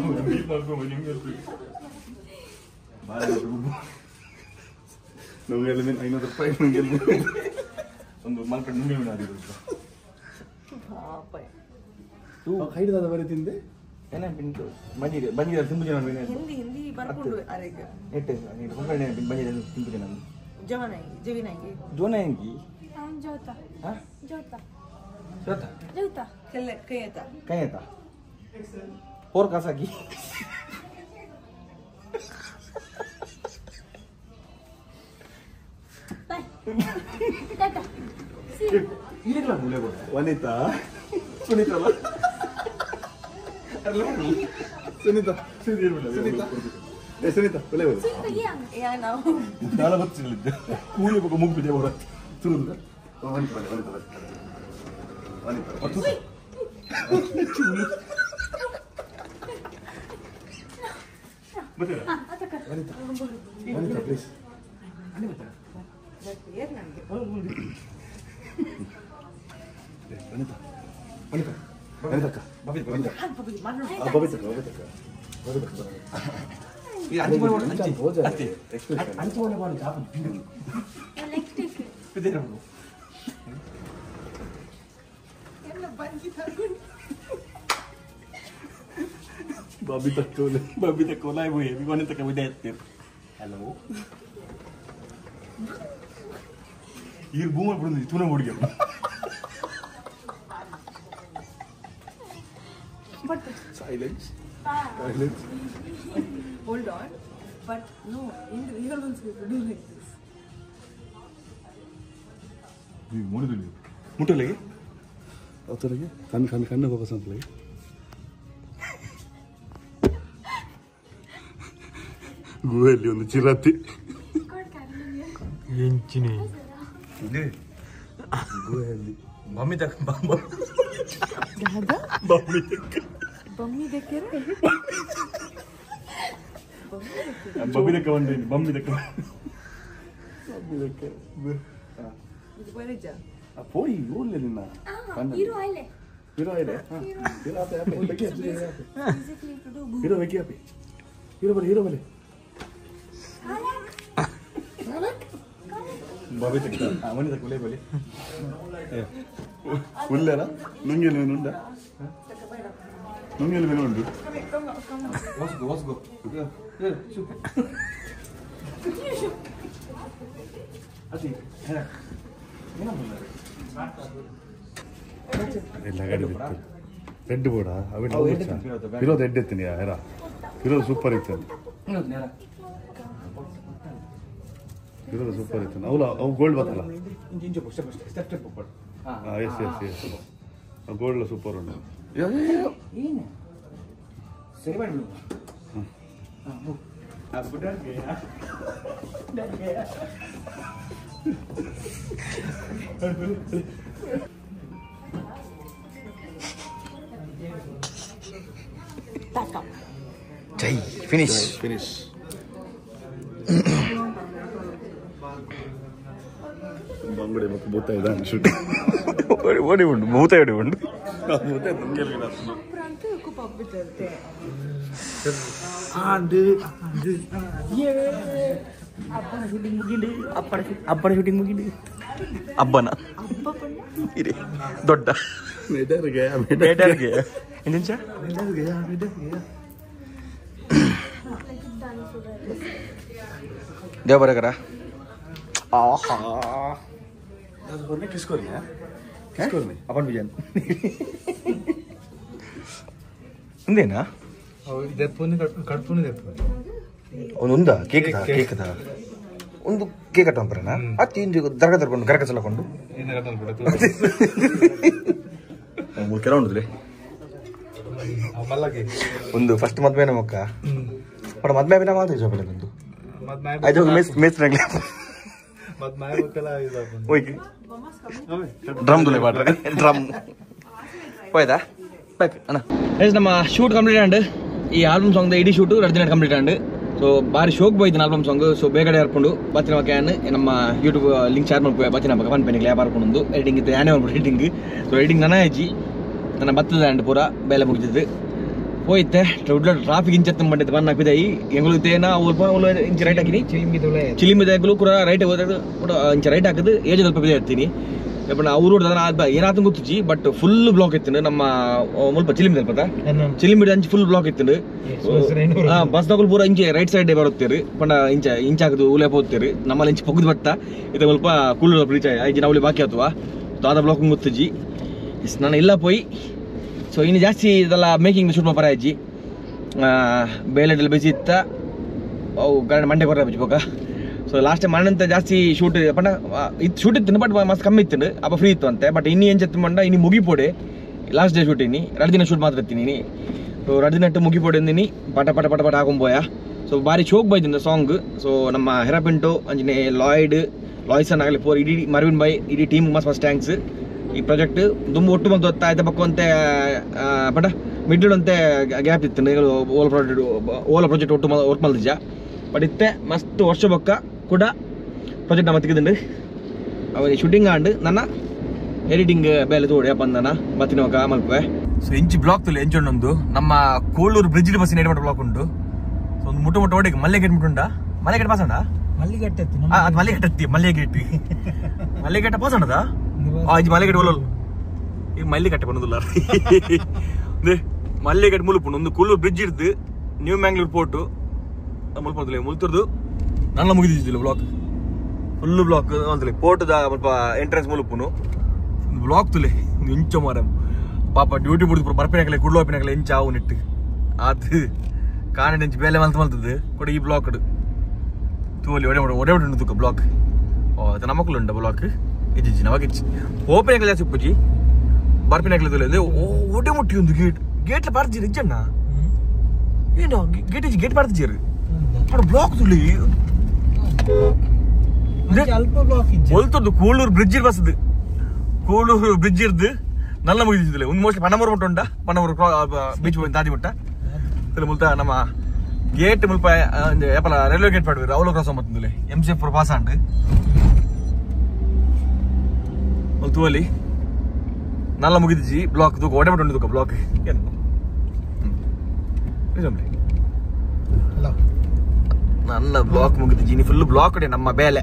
ನುಂಗೆಲ್ ಮೀನು 500 ರೂಪಾಯಿ ನುಂಗೆಲ್ ಮೀನು ಒಂದು ಮಲ್ಪೆ ನುಂಗಿ ಮೀನಾದಿರು. Apa ya? ಹೈಡ್ದಾದ ಬರೀ ತಿಂದೆ ಏನ ಬಿಂತು ಬಂದಿದೆ ತುಂಬಾ ಜನ ಮೀನು. Hindi barpulu arega. ನೆಟ್ಟೆ ನೀನು ಕೊಂಕಣಿ ಬಂದಿದೆ ತುಂಬಾ ಜನ. Javi nangi. ಜೋನ ಹೆಂಗಿ? I'm Jota. ಹಾ? Jota. Jota. Jota. Kayata. Kayata. Por Kasaki. Bye. Tata. See you. Ini lah boleh boleh. Vanitha Sunita lah. Sunita Sunita Sunita ಒಳ್ಳೆ ಬರು Sunita yang. Yan now. ನಾಳೆ ಬರ್ತಿರಲಿದ್ದೆ ಕೂಲಿ ಬಗ್ಗೆ ಮುಗ್ಬಿದೆ ಅವರ ತುರುದ Vanita Vanita please Yan nangi. Vanita ವನಿತಕ್ಕ Babit. ಬಬಿತಕ್ಕ Ini anti boleh anti. Anti. Anti boleh boleh apa? Electric. Pede dulu. Yan na bangi tagun. ಬಬಿತಕ್ಕ ಲೈವ್ ಹೋಗಿ ವನಿತಕ್ಕ ವಿದ್ಯಾರ್ಥಿ Hello. ಈ ಭೂಮಿ ಬಿಡುದು ತುನ ಹುಡುಗಿ silence Hold on. But no, in the real ones we have to do like this. ಮುಟ್ಟಲಿಗೆ ಅವತರಿಗೆ ಕಣ್ಣು ಫೋಕಸ್ ಅಂತಲೇ ಗುಹೆಯಲ್ಲಿ ಒಂದು ಚಿರತೆ God carry me. Ini. ಬಮ್ಮಿ ತಕ್ಕ ಬಮ್ಮಿ ದಕ್ಕಿರ ಬಮ್ಮಿದಕ್ಕೆ ಬಂದೇನಿ ಬಮ್ಮಿದಕ್ಕೆ പോയി ഊരില്ല നിന്ന Hero aile. ഹീറോ ആയില്ലേ ഹീറോ വെക്കാപ്പി ഹീറോ പോലെ బాబీ తక్కువ అవన్నీ తక్కువలే పోలే ఉల్లేనా ನುಂಗಿಯಲ್ಲಿ ಮೀನುಂಡ ನುಂಗಿಯಲ್ಲಿ ಮೀನು ಉಂಟು ವಾಸ್ಗೋ ಎಲ್ಲ ಗಾಡಿ ರೆಡ್ ಬೋರ್ಡ ಇರೋದು ರೆಡ್ ಎತ್ತೀನಿ ಯಾರ ಇರೋದು ಸೂಪರ್ ಇತ್ತು ಇರೋದು ಸೂಪರ್ ಇತ್ತು ಅವು ಗೋಲ್ಡ್ ಬತ್ತಲ್ಲ ಎಸ್ ಗೋಲ್ಡ್ ಸೂಪರ್ ಉಂಟು ಸರಿ ಮಾಡಿ Jai, finish. ಬಂಗುಡೆ ಮತ್ತು ಭೂತ ಇದೆ ಶೂಟ್ ಓಡಿ ಉಂಟು ಭೂತ ಓಡಿ ಉಂಟು ಭೂತ ಅಪ್ಪನ ಶೂಟಿಂಗ್ ಮುಗಿದು ಅಬ್ಬನ ದೊಡ್ಡ ಬೇಟರ್ಗೆ ಎಂಚ ದೇವ ಬರಗರ अपन विजन ఉందేనా ಒಂದೊಂದ ಕೇಕ್ ಒಂದು ಕೇಕ್ ಕಟ್ಟಂಪರನ ಅತ್ತಿ ಇಂದು ದರ್ಗ ತರ್ಕೊಂಡು ಕರಕ ಸಲಕೊಂಡು ಕೆಲವು ಉಂಟು ಒಂದು ಫಸ್ಟ್ ಮದ್ವೆ ನಮ್ಮಕ್ಕ ಬಟ್ ಮದ್ವೆ ಬಿನ ಮಾತ್ರ ಜೋಬಲೆ ಬಂದು ಅದು ಮೇಸ್ತ್ರಾಗ್ಲಿ ಡ್ರಮ್ ತುಲೆ ಮಾಡ್ರೆ ಡ್ರಮ್ ಹೋಯ್ತಾ ಬ್ಯಾಕ್ ಅಣ್ಣ ನಮ್ಮ ಶೂಟ್ ಕಂಪ್ಲೀಟ್ ಆಂಡ್ ಈ ಆಲ್ಬಮ್ ಸಾಂಗ್ ಇಡೀ ಶೂಟು 2 ದಿನ ಕಂಪ್ಲೀಟ್ ಆಂಡ್ ಸೊ ಬಾರಿ ಶೋಕ್ ಬೋಯ್ತು ಆಲ್ಬಮ್ ಸಾಂಗ್ ಸೊ ಬೇಗಡೆ ಹರ್ಕೊಂಡು ಬತ್ತಿನ ಕ್ಯಾನ್ ನಮ್ಮ ಯೂಟ್ಯೂಬ್ ಲಿಂಕ್ ಶೇರ್ ಮಾಡ್ಕೋ ಬತ್ತಿನ ಕವನ್ ಪೆನ್ಗೆ ಲ್ಯಾಬ್ ಹರ್ಕೊಂಡು ಎಡಿಟಿಂಗ್ ಇತ್ತು ಯಾನೇ ಮಾಡ್ಬಿಟ್ಟು ಎಡಿಟಿಂಗ್ ಸೊ ಎಡಿಟಿಂಗ್ ನನ್ನ ಹೆಜ್ಜಿ ನನ್ನ ಬತ್ತದ ಆ್ಯಂಡ್ ಪೂರ ಬೇಲೆ ಮುಗಿದಿದ್ದು ಹೋಯ್ತೆ ಟ್ರಾಫಿಕ್ ಇಂಚತ್ತು ಮಾಡಿದ್ದು ಬನ್ನ ಹಾಕಿದಾಯಿ ಎಂಗ್ಳೂತೇನ ಇಂಚ ರೈಟ್ ಹಾಕಿನಿ ಚಿಲಿಮಿದಾಗಲು ಕೂಡ ರೈಟ್ ಹೋದಾಗ ಕೂಡ ಇಂಚ ರೈಟ್ ಹಾಕಿದ್ದು ಏಜ್ ಸ್ವಲ್ಪ ಬಿದ್ದೆ ಇರ್ತೀನಿ ಬಟ್ ಅವ್ರು ಏನಾದ್ರು ಗೊತ್ತಿಚ್ಚಿ ಬಟ್ ಫುಲ್ ಬ್ಲಾಕ್ ಇತ್ತು ನಮ್ಮ ಮುಲ್ಪ ಚಿಲಿಮಿದ ಚಿಲಿಮಿದ ಅಂಚೆ ಫುಲ್ ಬ್ಲಾಕ್ ಇತ್ತು ಬಸ್ದಾಗಲು ಪೂರ ಇಂಚೆ ರೈಟ್ ಸೈಡ್ ಬರುತ್ತೀರಿ ಪಂಡ ಇಂಚ ಹಾಕಿದ್ದು ಉಲೆ ಹೋಗ್ತೀರಿ ನಮ್ಮಲ್ಲಿ ಇಂಚೆ ಪೊಗ್ದು ಬತ್ತ ಇದು ಸ್ವಲ್ಪ ಕೂಲ್ ರೀಚ್ ಆಯ್ತು ನಾವು ಬಾಕಿ ಆತವಾ ದಾದ ಬ್ಲಾಕ್ ಗೊತ್ತಿಜ್ಜಿ ನಾನು ಇಲ್ಲ ಪೋಯಿ ಸೊ ಇನ್ನು ಜಾಸ್ತಿ ಇದೆಲ್ಲ ಮೇಕಿಂಗ್ ಶೂಟ್ ಮಾಡ್ಪಾರ ಅಜ್ಜಿ ಬೇಲೆಡೆಲ್ಲ ಬಿಸಿ ಇತ್ತ ಅವು ಕರೆಂಟ್ ಮಂಡೆ ಕೊರ ಬಿಜ್ಬೋಕ ಸೊ ಲಾಸ್ಟ್ ಟೈಮ್ ಮಣ್ಣಂತ ಜಾಸ್ತಿ ಶೂಟ್ ಪಂಡ ಇದು ಶೂಟ್ ಇತ್ತು ಬಟ್ ಮಸ್ತ್ ಕಮ್ಮಿ ಇತ್ತು ಅಪ್ಪ ಫ್ರೀ ಇತ್ತು ಅಂತೆ ಬಟ್ ಇನ್ನಿ ಏನು ಚೆತ್ತು ಮಂಡ ಇನ್ನು ಮುಗಿಪೋಡೆ ಲಾಸ್ಟ್ ಡೇ ಶೂಟ್ ಇನ್ನಿ 2 ದಿನ ಶೂಟ್ ಮಾತ್ರ ಇತ್ತೀನಿ ಸೊ 2 ದಿನ ಮುಗಿಪೋಡೆ ಅಂದಿನಿ ಪಟ ಪಟ ಪಟ ಪಟ ಹಾಕೊಂಬೋಯ ಸೊ ಬಾರಿ ಶೋಕ್ ಬೈದಿಂದ ಸಾಂಗ್ ಸೊ ನಮ್ಮ ಹೆರಾಪಿಂಟೋ ಅಂಜನೆ ಲಾಯ್ಸನ್ ಆಗಲಿ ಪೋರ್ ಇಡೀ ಮರ್ವಿನ್ ಬೈ ಇಡೀ ಟೀಮ್ ಮಸ್ತ್ ಥ್ಯಾಂಕ್ಸ್ ಈ ಪ್ರಾಜೆಕ್ಟ್ ತುಂಬ ಒಟ್ಟು ಬಂದು ಆಯ್ತಾ ಬಕ್ಕಂತೆ ಬಟ್ ಮಿಡ್ಲ್ ಅಂತೆ ಗ್ಯಾಪ್ ಇತ್ತು ಓಲಾ ಪ್ರಾಜೆಕ್ಟ್ ಒಟ್ಟು ವರ್ಕ್ ಮಲ್ದಿಜ ಬಟ್ ಇತ್ತೆ ಮಸ್ತ್ ವರ್ಷ ಬೊಕ್ಕ ಕೂಡ ಪ್ರಾಜೆಕ್ಟ್ ನಮ್ಮ ತೆಗೆದುಂಡು ಅವನಿಗೆ ಶೂಟಿಂಗ್ ಆಂಡ್ ನನ್ನ ಎಡಿಟಿಂಗ್ ಬೇಲೆ ತೋಡಿ ಅಪ್ಪಂದನ ಬತ್ತಿನ ಹೋಗ ಮಲ್ಪೆ ಸೊ ಇಂಚಿ ಬ್ಲಾಕ್ ತುಲೆ ಎಂಚೊಂದೊಂದು ನಮ್ಮ ಕೋಳೂರು ಬ್ರಿಡ್ಜ್ ಬಸ್ಸಿನ ಎಡಿಮಟ್ಟ ಬ್ಲಾಕ್ ಉಂಟು ಸೊ ಒಂದು ಮುಟ್ಟ ಓಡಿಗೆ ಮಲ್ಲೆಗೇಟ್ ಮುಟ್ಟುಂಡ ಮಲ್ಲೆಗೇಟ್ ಪಾಸ್ ಉಂಡ ಮಲ್ಲೆಗೇಟ ಪಾಸ್ ಉಂಟದ ಮಲ್ಲೆಗೇಟ್ ಒಲ್ಲ ಈಗ ಮಲ್ಲಿಗಟ್ಟೆ ಬಂದಲ್ಲ ಮಲ್ಲೆಗೇಟ್ ಮುಳುಪುಂಡು ಒಂದು ಕೋಳೂರು ಬ್ರಿಡ್ಜ್ ಇಡ್ದು ನ್ಯೂ ಮ್ಯಾಂಗ್ಳೂರ್ ಪೋರ್ಟು ಮುಲ್ಪಂತಲೇ ಮುಲ್ತುರ್ದು ನನ್ನ ಮುಗಿದಿದ್ದಿಲ್ಲ ಬ್ಲಾಕ್ ಫುಲ್ ಬ್ಲಾಕ್ ಅಂತಲೇ ಪೋರ್ಟ್ದ ಸ್ವಲ್ಪ ಎಂಟ್ರೆನ್ಸ್ ಮುಳುಪುನು ಬ್ಲಾಕ್ ತುಲೆ ಒಂದು ಇಂಚ ಮಾರ ಪಾಪ ಡ್ಯೂಟಿ ಬಿಡುದು ಬರ್ಪಿನಾಗಲೇ ಕುಡ್ಲೋಪಿನಾಗಲೇ ಇಂಚ ಅವು ನಿಟ್ಟು ಅದು ಕಾಣೆ ಇಂಚು ಬೇಲೆ ಮಲ್ತದ್ದು ಕೂಡ ಈ ಬ್ಲಾಕ್ ತೂಲಿ ಒಡೆ ತುಕ್ಕ ಬ್ಲಾಕ್ ಅದು ನಮ್ಮಕ್ಕಳು ಉಂಡ ಬ್ಲಾಕ್ ಇಜ್ಜಿ ನವಾಗಿಚ್ಚಿ ಓಪನಾಗಲೇ ಜಾಸ್ತಿ ಉಪ್ಪುಜಿ ಬರ್ಪಿನಾಗಲೇ ತುಲೆ ಒಡೆ ಮುಟ್ಟಿ ಒಂದು ಗೇಟ್ಲ ಬರ್ತೀರಿ ಇಜ್ಜಣ್ಣ ಏನು ಗೇಟ್ ಬರ್ತಿದ್ದೀರಿ ಬ್ಲಾಕ್ ತುಳಿ ಕೋಳೂರು ಬ್ರಿಡ್ಜ್ ಬಸ್ದು ಕೂಡೂರು ಬ್ರಿಡ್ಜ್ ಇರ್ದು ನಲ್ಲ ಮುಗಿದಿದ್ದಿಲ್ಲ ಒಂದು ಮೋಸ್ಟ್ಲಿ ಪನ್ನಮೂರು ಮುಟ್ಟ ಉಂಟಾ ಪನ್ನಮೂರು ಬೀಚ್ ದಾದಿ ಮುಟ್ಟ ಮುಲ್ತ ನಮ್ಮ ಗೇಟ್ ಮುಲ್ಪ ಏಪಲ ರೈಲ್ವೆ ಗೇಟ್ ಪಾಡ್ವೇರು ಅವಳು cross ಮತ್ತಂದುಲೆ MCF pass and ತೂವಲ್ಲಿ Nalla ಮುಗಿದಿಜಿ block ತೂಕ ಒಡೆ ಮಟ್ಟ ತೂಕ ಬ್ಲಾಕ್ ಏನು ನನ್ನ ಬ್ಲಾಕ್ ಮುಗಿದಿಜಿ ನೀ ಫುಲ್ ಬ್ಲಾಕ್ ಇದೆ ನಮ್ಮ ಬೇಲೆ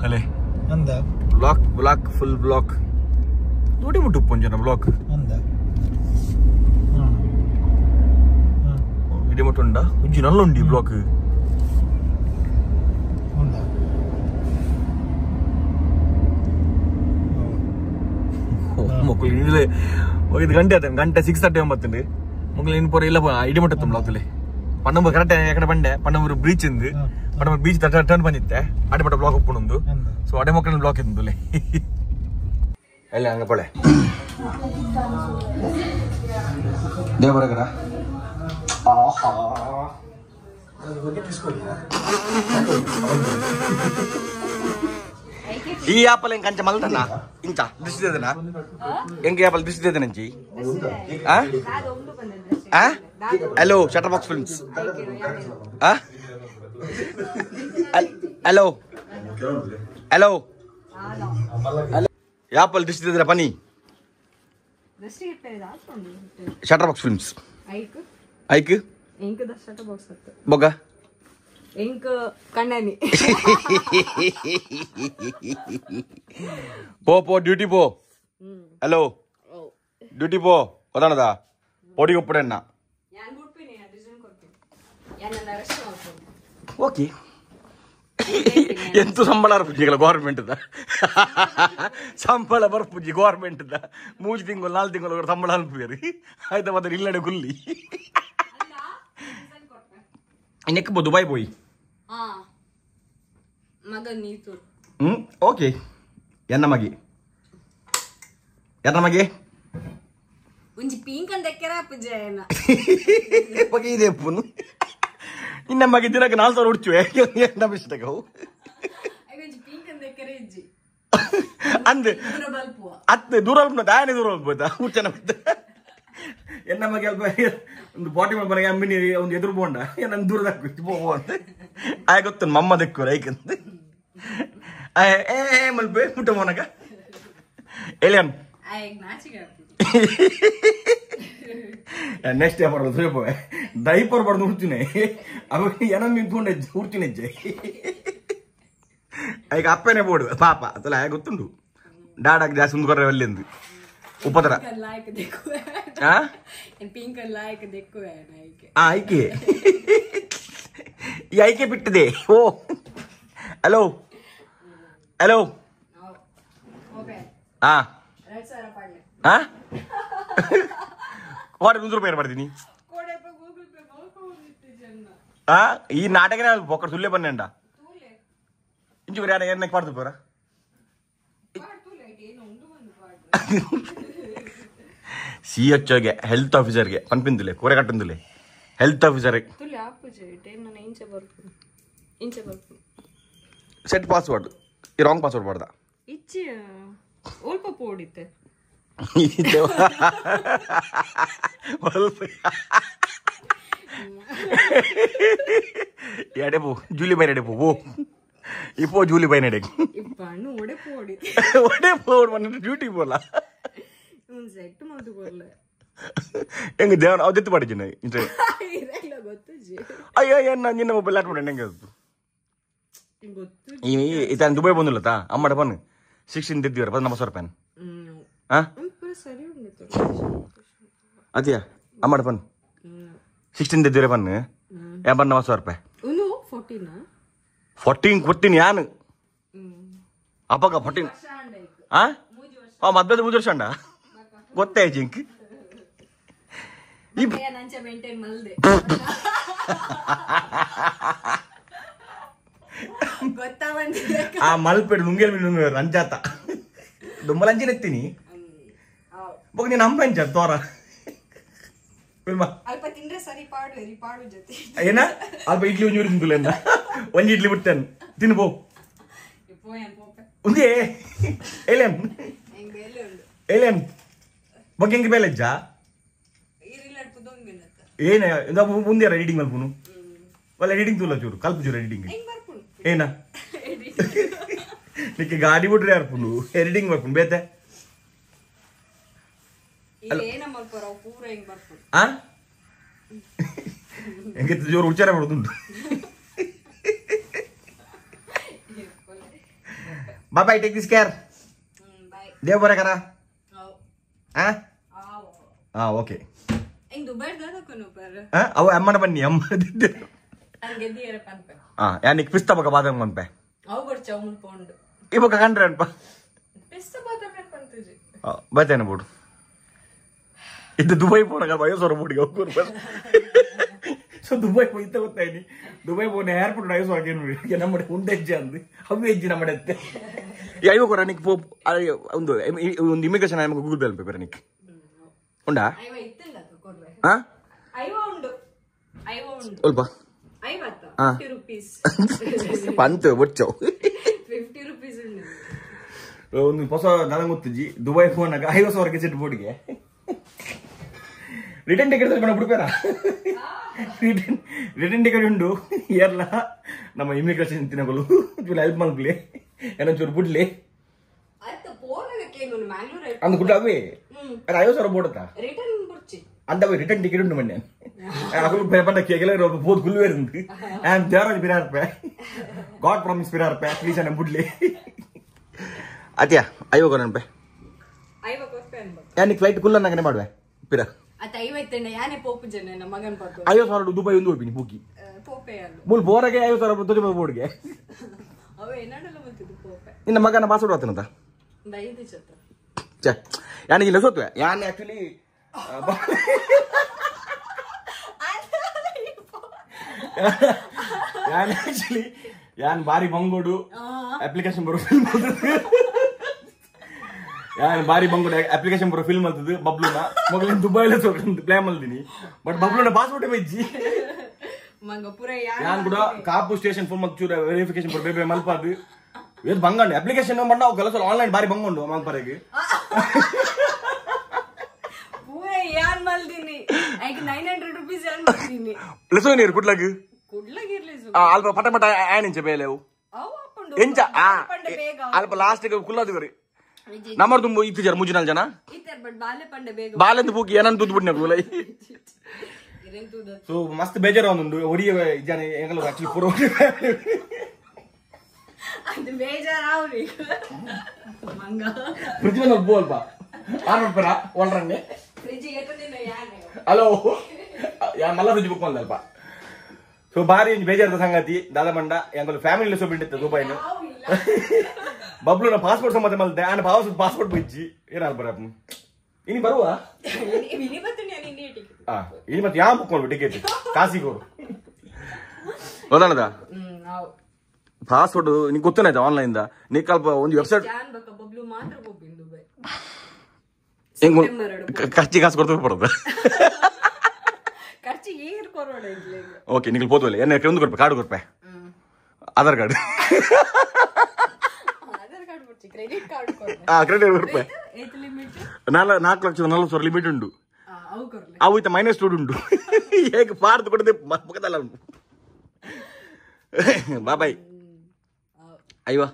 ಅಲೆ ಬ್ಲಾಕ್ ಬ್ಲಾಕ್ ಫುಲ್ ಬ್ಲಾಕ್ ನೋಡಿ ಮುಟ್ಟು ಪೊಂಜನ ಬ್ಲಾಕ್ ಇಡಿ ಮುಟ್ಟು ಉಂಡ ಉಜ್ಜಿ ನಲ್ಲ ಉಂಡಿ ಬ್ಲಾಕ್ ಮಕ್ಕಳು ಇಲ್ಲೇ ಹೋಗಿದ್ದು ಗಂಟೆ 6:30 ಒಂಬತ್ತುಂಡು ಮಕ್ಕಳು ಇನ್ನು ಪೂರ ಇಲ್ಲ ಇಡಿ ಮುಟ್ಟತ್ತು ಬ್ಲಾಕ್ಲಿ ಪನ್ನಂಬೂರು ಕರೆಕ್ಟ್ ಎಕಡೆ ಬಂಡೆ ಪನ್ನಂಬೂರು ಬೀಚ್ ಇಂದು ಪನ್ನಂಬೂರು ಬೀಚ್ ಟರ್ನ್ ಬಂದಿತ್ತೆ ಅಡೆ ಮಟ್ಟ ಬ್ಲಾಕ್ ಒಪ್ಪುಣೊಂದು ಸೊ ಅಡೆ ಮಕ್ಕಳ ಬ್ಲಾಕ್ ಇದ್ದುಲೆ ಎಲ್ಲ ಹಂಗ ಪಳೆ ದೇವರಗರ ಈ ಆಪಲ್ ಹೆಂಗ್ ಕಂಚ ಮಲ್ದನ ಇಂಚ ದಿಸ್ತಿದನ ಹೆಂಗೆ ಆಪಲ್ ದಿಸ್ತಿದನಂಚಿ hello shutter box films hello hello apple ದಿಸ್ತಿದ್ರ ಪನಿ ಶಟರ್ ಬಾಕ್ಸ್ ಫಿಲ್ಮ್ಸ್ ಐಕ್ ಬೊಗ പോ ഡ്യൂട്ടി പോ ഹലോ ഡ്യൂട്ടി പോ അതാണതാ പൊടി ഒപ്പിട ಓಕೆ ಎಂತೂ ಸಂಬಳ ಬರ್ಪುಜ್ಜಿಗಳ ಗೌರ್ಮೆಂಟ್ದ ಸಂಬಳ ಬರ್ಪುಜ್ಜಿ ಗೌರ್ಮೆಂಟ್ದ 3 ತಿಂಗಳು 4 ತಿಂಗಳು ಸಂಬಳ ಅನ್ಪೇರಿ ಆಯ್ತಾ ಮತ್ತೆ ಇಲ್ಲಡೆ ಗುಲ್ಲಿ ಇನ್ನೆಕ್ಕೋ ದುಬೈ പോയി ಓಕೆ ಎನ್ನ ಮಗೆ ಒಂಜಿ ಪಿಂಕ್ ಅಂತ ಎಕ್ಕರ ಪುಜೇನ ಪಗಿ ಇದೆ ಪುನು ಇನ್ನ ಮಗೆ ದಿನಕ್ಕೆ 4,000 ಉಡ್ಚುವೆ ಎನ್ನ ಬಿಷ್ಟಕವು ಒಂಜಿ ಪಿಂಕ್ ಅಂತ ಎಕ್ಕರ ಇಜ್ಜಿ ಅಂದೆ ಅತ್ತೆ ದೂರ ದಾಯನೆ ದೂರ ಹೋಗ್ಬೋದಾ ಹುಚ್ಚನ ಎನ್ನ ಮಗೆ ಅಲ್ಪ ಒಂದು ಬಾಟಿ ಮಾಡಿ ಮನೆಗೆ ಅಮ್ಮಿನಿ ಒಂದು ಎದುರು ಬೋಂಡ ನನ್ನ ದೂರದ ಹೋಗೋ ಅಂತ ಆಯ ಗೊತ್ತು ಮಮ್ಮ ದಕ್ಕು ರೈಕಂತ ಏ ಮಲ್ಪೆ ಮುಟ್ಟ ಮೋನಗ ಎಲಿಯನ್ ನೆಕ್ಸ್ಟ್ ಡೇ ಬರೋದು ಸುಯಪವೆ ಡೈಪರ್ ಬಡ್ದು ಹುಡ್ತೀನಿ ಅವಾಗ ಏನೋ ನಿಂತ್ಕೊಂಡೆ ಹುಡ್ತೀನಿ ಹೆಜ್ಜೆ ಈಗ ಅಪ್ಪನೇ ಬೋಡು ಪಾಪ ಅದಲ್ಲ ಗೊತ್ತುಂಡು ಡಾಡಾಗ ಜಾಸ್ತಿ ಮುಂದ್ಕೊರ್ರೆ ಅಲ್ಲಿಂದು ಉಪದ್ರ ಐಕೆ ಈ ಐಕೆ ಬಿಟ್ಟಿದೆ ಓ ಹಲೋ ಹಲೋ ಕೋಡೆ 100 ರೂಪಾಯಿ ಮಾಡ್ತೀನಿ ಈ ನಾಟಕನೇ ಬೊಕ್ಕ ಸುಳ್ಳೆ ಬನ್ನೆಂಡ ಇಂಚು ಯಾರ ಏನಕ್ಕೆ ಮಾಡ್ತು ಪೋರ CHOಗೆ ಹೆಲ್ತ್ ಆಫೀಸರ್ಗೆ ಪನ್ಪಿಂದುಲೆ ಕೂರೆ ಕಟ್ಟಂದುಲೆ ಹೆಲ್ತ್ ಆಫೀಸರ್ ಸೆಟ್ ಪಾಸ್ವರ್ಡ್ ಈ ರಾಂಗ್ ಪಾಸ್ವರ್ಡ್ ಮಾಡ್ದ ಎಡೆ ಪೋ ಜೂಲಿ ಬೈ ನಡೆ ಪೋ இப்போ ஜூலி பை நடைக்கு இப்ப அண்ணு ஒடே போடி பண்ணிட்டு டியூட்டி போலாம் செட் மாத்து போறல எங்க தேவன் ಅವತ್ತು ಮಾಡಿದ್ದೀನಿ ಇಂಟ್ರೆ ಇರಲ್ಲ ಗೊತ್ತುಜಿ ಅಯ್ಯೋ ಏನ ನಿನ್ನ ಮೊಬೈಲ್ ಆಟ್ ಮಾಡಿ ಹೆಂಗೆ ಗೊತ್ತು ಈ ಇತಾನ ದುಬೈ ಬಂದಿಲ್ಲತಾ ಅಮ್ಮಡ ಬನ್ 16 ದಿದ್ದಿವರ 1400 ರೂಪಾಯಿ ಹಾ ಸರಿ ಉಂಡಿತು ಅದಿಯಾ ಅಮ್ಮಡ ಬನ್ 16 ದಿದ್ದಿವರ ಬನ್ 1400 ರೂಪಾಯಿ ಉನು 14 14 ಕೊಡ್ತೀನಿ ಯಾನು ಅಪ್ಪಗ 14 ಮದ್ವೆದ 3 ವರ್ಷ ಅಂಡ ಗೊತ್ತೇ ಜಿಂಕ್ ಆ ಮಲ್ಪೆಡು ನುಂಗೇಲ್ ನುಂಗ ರಂಜಾತ ದುಮ್ಮಲಂಜಿನ ಎತ್ತೀನಿ ಬಗ್ ನೀನು ಅಮ್ಮ ಅಂಜ ತೋರ ಅಲ್ಪ ತಿಂದ್ರೆ ಸರಿ ಪಾಡು ಜೊತೆ ಏನ ಅಲ್ಪ ಇಡ್ಲಿ ಒಂಜೂರಿ ತಿಂತುಲೆಂದ ಒಂಜಿ idli ಬಿಟ್ಟೆನ್ ತಿನ್ಬೋ Unde? Alien. Alien. Bakeng beleja. Ena, inda unde reading malpunu. Wala reading tula churu, kalpu churu reading. Ena. Nikke gaadi butre arpunu, reading malpunu bete. Ena malpara pura ing barpunu. Ah? Engke tu jor ucara berdundu. Bye bye, take this care. Bye. Dia boleh kara? Oh. Ah? Oh. Ah, okay. Ing Dubai dah kono par. Ah, awo amma na banni amma. Ange diere panpe. Ah, yani pista baka badam manpe. Aw barcha mun pond. Ibo ka kandran pa. Pista badam er pantuje. Ah, batena bodu. Itu Dubai pona kal bayo soro bodu ga kur par. So Dubai po itta gotta ini. Dubai pona airport ayo soro genu. Ya nammade unde jandi. Havu ejji nammade. Ya ayo koranik po undo immigration ayam Google Pay paper nik. Unda? Aywa ittilla korre. Ah? Aywa undu. Olpa. Ayvata. Ah. 50 rupees. Pantu bocco. 50 rupees undu. ಒಂದು ಹೊಸ ನನಗೆ ಗೊತ್ತಿಜ್ಜಿ Dubai ಫೋನಾಗ 50,000 set ಬೋರ್ಡ್ಗೆ return ticket ತಗೊಂಡು ಬಿಡ್ಬೇರ return ticket ಉಂಡು ಏರ್ಲ ನಮ್ಮ immigration ತಿನ್ನಗಳು ಚೂರು help ಮಾಡ್ಲಿ ಏನೋ ಚೂರು ಬಿಡ್ಲಿ ಆಯ್ತು ಪೋನಕ್ಕೆ ಏನು ಮ್ಯಾಂಗ್ಳೂರ್ ಅಂದ ಕುಡ್ಲ ಅವೇ ಅದು 50,000 ಬೋರ್ಡತ್ತಾ ರಿಟರ್ನ್ ಬರ್ಚಿ ಅಂದವ ರಿಟರ್ನ್ ಟಿಕೆಟ್ ಉಂಡು ಮೊನ್ನೆ aku pernah kegel बहुत गुल्लू है रुंदी and there are pirar pe God promise pirar pe please ana budle atia ayo koran pe aywa koppe ಅನ್ಬ yani flight kulla nagane ಮಾಡುವೆ pira ಅತ ಐವತ್ತಣ್ಣ ಯಾನೆ ಪೋಪು ಜನ ನಮ್ಮ ಮಗನ್ ಪಾತು 50,000 ದುಬೈ ಒಂದು ಹೋಗ್ಬಿನಿ ಬುಕ್ಕಿ ಪೋಪೆ ಅಲ್ಲ ಮೂಲ ಬೋರಗೆ 50,000 ದುಬೈ ಬೋರ್ಡ್ಗೆ ಅವ ಏನಡಲ್ಲ ಮತ್ತಿದು ಪೋಪೆ ನಿನ್ನ ಮಗನ ಪಾಸ್ವರ್ಡ್ ಆತನಂತ ದೈದು ಚತ್ರ ಛೆ ಯಾನಿ ಇಲ್ಲ ಸೋತ್ವೆ ಯಾನ್ ಆಕ್ಚುಲಿ ಯಾನ್ ಆಕ್ಚುಲಿ ಯಾನ್ ಬಾರಿ ಬಂಗೋಡು ಅಪ್ಲಿಕೇಶನ್ ಬರೋ ಫಿಲ್ಮ್ ಯಾನ್ ಬಾರಿ ಬಂಗೋಡು ಅಪ್ಲಿಕೇಶನ್ ಬರೋ ಫಿಲ್ಮ್ ಅಂತದ್ದು ಬಬ್ಲುನ ಮಗಳಿಂದ ದುಬೈಲ ಸೋಕಂತ ಪ್ಲಾನ್ ಮಾಡಿದೀನಿ ಬಟ್ ಬಬ್ಲುನ ಪಾಸ್ಪೋರ್ಟ್ ಬೈಜಿ ಮಂಗ ಪುರ ಯಾನ್ ಕೂಡ ಕಾಪು ಸ್ಟೇಷನ್ ಫೋನ್ ಮಚ್ಚೂರ ವೆರಿಫಿಕೇಶನ್ ಬರೋ ಬೇಬೆ ಮಲ್ಪಾದು ಏನ್ ಬಂಗಂಡು ಅಪ್ಲಿಕೇಶನ್ ಬಂಡ ಅವು ಕೆಲಸ ಆನ್ಲೈನ್ ಬಾರಿ ಬಂಗೊಂಡು ಅಮ್ಮ ಪರಗೆ ಪೂರ ಯಾನ್ ಮಲ್ದಿನಿ ಐಕ್ 900 ರೂಪೀಸ್ ಯಾನ್ ಮಲ್ದಿನಿ ಲೆಸೋ ನೀರು ಕುಡ್ಲಗ್ ಕುಡ್ಲಗಿರ್ಲಿ ಅಲ್ಪ ಪಟ ಪಟ ಆನಿಂಚ ಬೇಲೆವು ಅವ ಅಪ್ಪಂಡು ಎಂಚ ಅಲ್ಪ ಲಾಸ್ಟ್ ಗೆ ಕುಲ್ಲದಿವರಿ ನಮ್ಮರ್ ತುಂಬ ಇತ್ತು ಜರ ಮುಜಿನಲ್ ಜನ ಇತ್ತರ್ ಬಟ್ ಬಾಲೆ ಪಂಡೆ ಬೇಗ ಬಾಲೆಂದು ಬೂಕಿ ಏನಂತ ತುದ್ದು ಬಿಡ್ನ ಗುಲೈ ಇರೆನ್ ತುದ ಸೊ ಮಸ್ತ್ ಬೇಜಾರ ಒಂದು ಒಡಿಯ ಜನ ಎಂಗಲ ಆಕ್ಚುಲಿ ಪೂರ ಅದು ಬೇಜಾರಾವ್ರಿ ಮಂಗ ಫ್ರಿಡ್ಜ್ ಮೇಲೆ ಬೋಲ್ ಬಾ ಆನ್ ಮಾಡ್ಪರ ಒಳ್ರಂಗೆ ಫ್ರಿಡ್ಜ್ ಎತ್ತದಿನ ಯಾನೆ ಹಲೋ ಯಾ ಮಲ್ಲ ಫ್ರಿಡ್ಜ್ ಬುಕ್ ಮಾಡ್ದಲ್ಪ ಸೊ ಬಾರಿ ಬೇಜಾರದ ಸಂಗತಿ ದಾದಮಂಡ ಎಂಗಲು ಫ್ಯಾಮಿಲಿ ಸೋ ಬಿಟ್ಟಿತ್ತು ದುಬೈನ ಬಬ್ಲುನ ಪಾಸ್ಪೋರ್ಟ್ ಸಂಬಂಧ ಮಲ್ದೆ ಆನ ಪಾಸ್ಪೋರ್ಟ್ ಬಿಚ್ಚಿ ಏನಾಲ್ ಬರ ಇನಿ ಬರುವ ಇನಿ ಬತ್ತನಿ ನಾನು ಇಂಡಿಯಾ ಟಿಕೆಟ್ ಇನಿ ಮತ್ತೆ ಯಾ ಬುಕ್ ಮಾಡ್ಬಿಟ್ಟು ಟಿಕೆಟ್ ಕಾಸಿಗೋರು ಹೌದಣ್ಣದ ನಾವು ಪಾಸ್ಪೋರ್ಟ್ ನಿಂಗೆ ಗೊತ್ತೇನಾಯ್ತು ಆನ್ಲೈನ್ ದ ನೀ ಸ್ವಲ್ಪ ಒಂದು ವೆಬ್ಸೈಟ್ ಜಾನ್ ಬಕ ಬಬ್ಲು ಮಾತ್ರ ಹೋಗ್ಬಿನ್ ದುಬೈ ಹೆಂಗ್ ಖರ್ಚಿಗೆ ಕಾಸು ಕೊಡ್ತಾ ಬರೋದು ಖರ್ಚಿಗೆ ಏರ್ ಕೊರೋಡ ಇಲ್ಲ ಓಕೆ ನೀವು ಹೋದ್ವಲ್ಲ ಏನ ಒಂದು ಕೊಡ್ಬೇಕು ಕಾರ್ಡ್ ಕೊಡ್ಪೆ ಆಧಾರ್ ಕಾರ್ಡ್ ಆಧಾರ್ ಕಾರ್ಡ್ ಬರ್ತಿ ಕ್ರೆಡಿಟ್ ಕಾರ್ಡ್ ಕೊಡ್ರೆ ಕ್ರೆಡಿಟ್ ಕೊಡ್ಪೆ ಏತ್ ಲಿಮಿಟ್ 4,40,000 ಲಿಮಿಟ್ ಉಂಟು ಅವು ಕೊರ್ಲೆ ಅವು ಇತ್ತ ಮೈನಸ್ ಟೂಡ್ ಉಂಟು ಹೇಗೆ ಪಾರ್ದು ಕೊಡದೆ ಪಕ್ಕದಲ್ಲ ಉಂಟು ಬಾಯ್ ಅಯ್ಯವಾ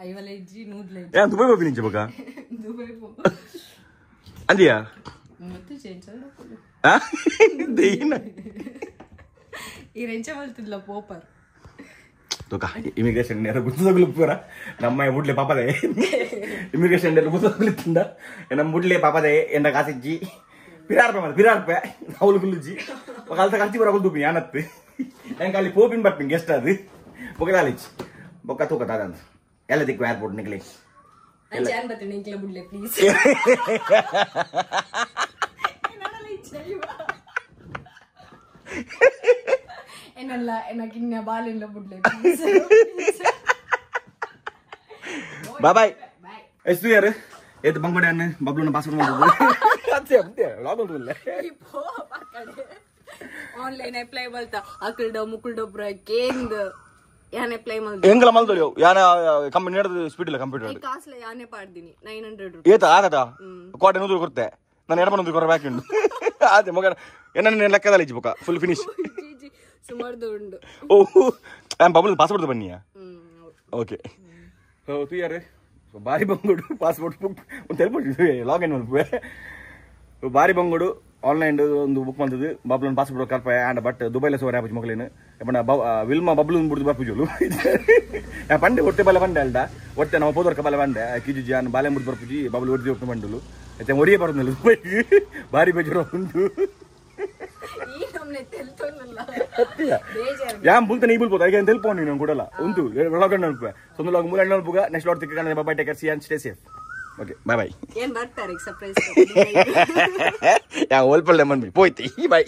ಐವಲ ಇಜ್ಜಿ ನೂದ್ಲೆ ಏನ್ ದುಬೈ ಹೋಗಿ ನಿಂಚೆ ಬಕ ದುಬೈ ಪೋ ಅಂದಿಯಾ ಮತ್ತೆ ಚೇಂಜ್ ಮಾಡ್ಕೊಳ್ಳಿ ದೇಯಿನ ಈ ರೆಂಚ ಮಲ್ತಿದ್ಲ ಪೋಪರ್ ತೋಕ ಇಮಿಗ್ರೇಷನ್ ನೇರ ಗುತ್ತದಗುಲುಪ್ಪರ ನಮ್ಮ ಬುಡ್ಲೆ ಪಾಪದೆ ಇಮಿಗ್ರೇಷನ್ ನೇರ ಗುತ್ತದಗುಲಿತ್ತಿಂದ ನಮ್ಮ ಬುಡ್ಲೆ ಪಾಪದೆ ಎಂದ ಕಾಸಿಜ್ಜಿ ಪಿರಾರ್ಪೆ ಅವಳು ಗುಲ್ಲುಜ್ಜಿ ఒక అల్త కల్చి బరగలు దూపి యానత్ ఎంక ಅಲ್ಲಿ పోపిన్ బట్పిన్ గెస్ట్ అది బొకదాలిచి బొక్క తోక దాదంత ಎಲ್ಲ ದಿಕ್ಕು ಏರ್ಪೋರ್ಟ್ ನಿಕ್ಲಿ ಜಾನ್ ಬತ್ತನಿ ಇಂಕ್ಲ ಬುಡ್ಲೆ ಪ್ಲೀಸ್ ಏನಲ್ಲ ಎನಕಿನ್ನ ಬಾಲಿಲ್ಲ ಬುಡ್ಲೆ ಪ್ಲೀಸ್ ಬಾಯ್ ಎಷ್ಟು ಯಾರು ಏತ್ ಬಂಗಡೆ ಅನ್ನ ಬಬ್ಲುನ ಪಾಸ್ವರ್ಡ್ ಮಾಡೋದು ಅಂತೆ ಲಾಗಲ್ ಇಲ್ಲ ಇಪ್ಪೋ ಆನ್ಲೈನ್ ಅಪ್ಲೈ ಬಲ್ತಾ ಅಕಲ್ಡ ಮುಕುಲ್ಡ ಬ್ರ ಕೇಂದ ಯಾನೆ ಪ್ಲೇ ಮಾಡಿ ಎಂಗಲ ಮಲ್ದೊಳಿಯೋ ಯಾನ ಕಂಪನಿ ನಡೆದು ಸ್ಪೀಡ್ ಇಲ್ಲ ಕಂಪ್ಯೂಟರ್ ಕಾಸ್ಲೆ ಯಾನೆ ಪಾಡ್ದಿನಿ 900 ರೂಪಾಯಿ ಏತ ಆದದ ಕೋಟೆ ನೂರು ಕೊಡ್ತೆ ನಾನು ಎಡಮನೊಂದು ಕೊರ ಬ್ಯಾಕ್ ಉಂಡು ಅದೇ ಮಗ ಎನ್ನ ಲೆಕ್ಕದಲ್ಲಿ ಇಜ್ಜಿ ಬೊಕ ಫುಲ್ ಫಿನಿಶ್ ಜಿ ಸುಮಾರ್ದು ಉಂಡು ಓ ಆಮ್ ಬಬಲ್ ಪಾಸ್ಪೋರ್ಟ್ ಬನ್ನಿಯಾ ಓಕೆ ಸೊ ತು ಯಾರು ಬಾರಿ ಬಂಗೋಡು ಪಾಸ್ಪೋರ್ಟ್ ಬುಕ್ ಒಂದು ತೆಲ್ಪಟ್ಟು ಲಾಗಿನ್ ಮಲ್ಪುವೆ ಬಾರಿ ಬಂಗೋಡು ಆನ್ಲೈನ್ ಒಂದು ಬುಕ್ ಮಾಡ್ತದೆ ಬಬ್ಲನ್ ಪಾಸ್ಪೋರ್ಟ್ ಕಲ್ಪ ಆ್ಯಂಡ್ ಬಟ್ ದುಬೈಲ ಸೋರ್ ಆಪುಜಿ ಮಕ್ಕಳೇನು ಎಪ್ಪಣ ವಿಲ್ಮ ಬಬ್ಲು ಬಿಡ್ದು ಬರ್ಪುಜೋಲು ಪಂಡೆ ಒಟ್ಟೆ ಬಲೆ ಬಂಡೆ ಅಲ್ದ ಒಟ್ಟೆ ನಾವು ಹೋದರ್ಕ ಬಲೆ ಬಂಡೆ ಕಿಜಿ ಜಾನ್ ಬಾಲೆ ಮುಡ್ದು ಬರ್ಪುಜಿ ಬಬ್ಲು ಒಡ್ದು ಹೋಗ್ತು ಬಂಡಲು ಮತ್ತೆ ಒರಿಯೇ ಬರೋದಿಲ್ಲ ದುಬೈಗೆ ಬಾರಿ ಬೇಜಾರು ಉಂಟು ಯಾಮ್ ಬುಲ್ತಾನೆ ಈ ಬುಲ್ಬೋದು ಈಗ ತೆಲ್ಪೋನು ನಾನು ಕೊಡಲ್ಲ ಉಂಟು ಲಾಗ್ ನೆನಪು ಸೊಂದು ಲಾಗ್ ಮೂಲ ನೆನಪುಗ ನೆಕ್ಸ್ಟ್ ಲಾಡ್ ತಿಕ್ಕ bye take care see and stay safe okay bye bye ಏನ್ ಬರ್ತಾರೆ ಸರ್ಪ್ರೈಸ್ ಯಾ ಓಲ್ಪಲ್ ಲೆಮನ್ ಬಿ ಪೋಯ್ತಿ ಬಾಯ್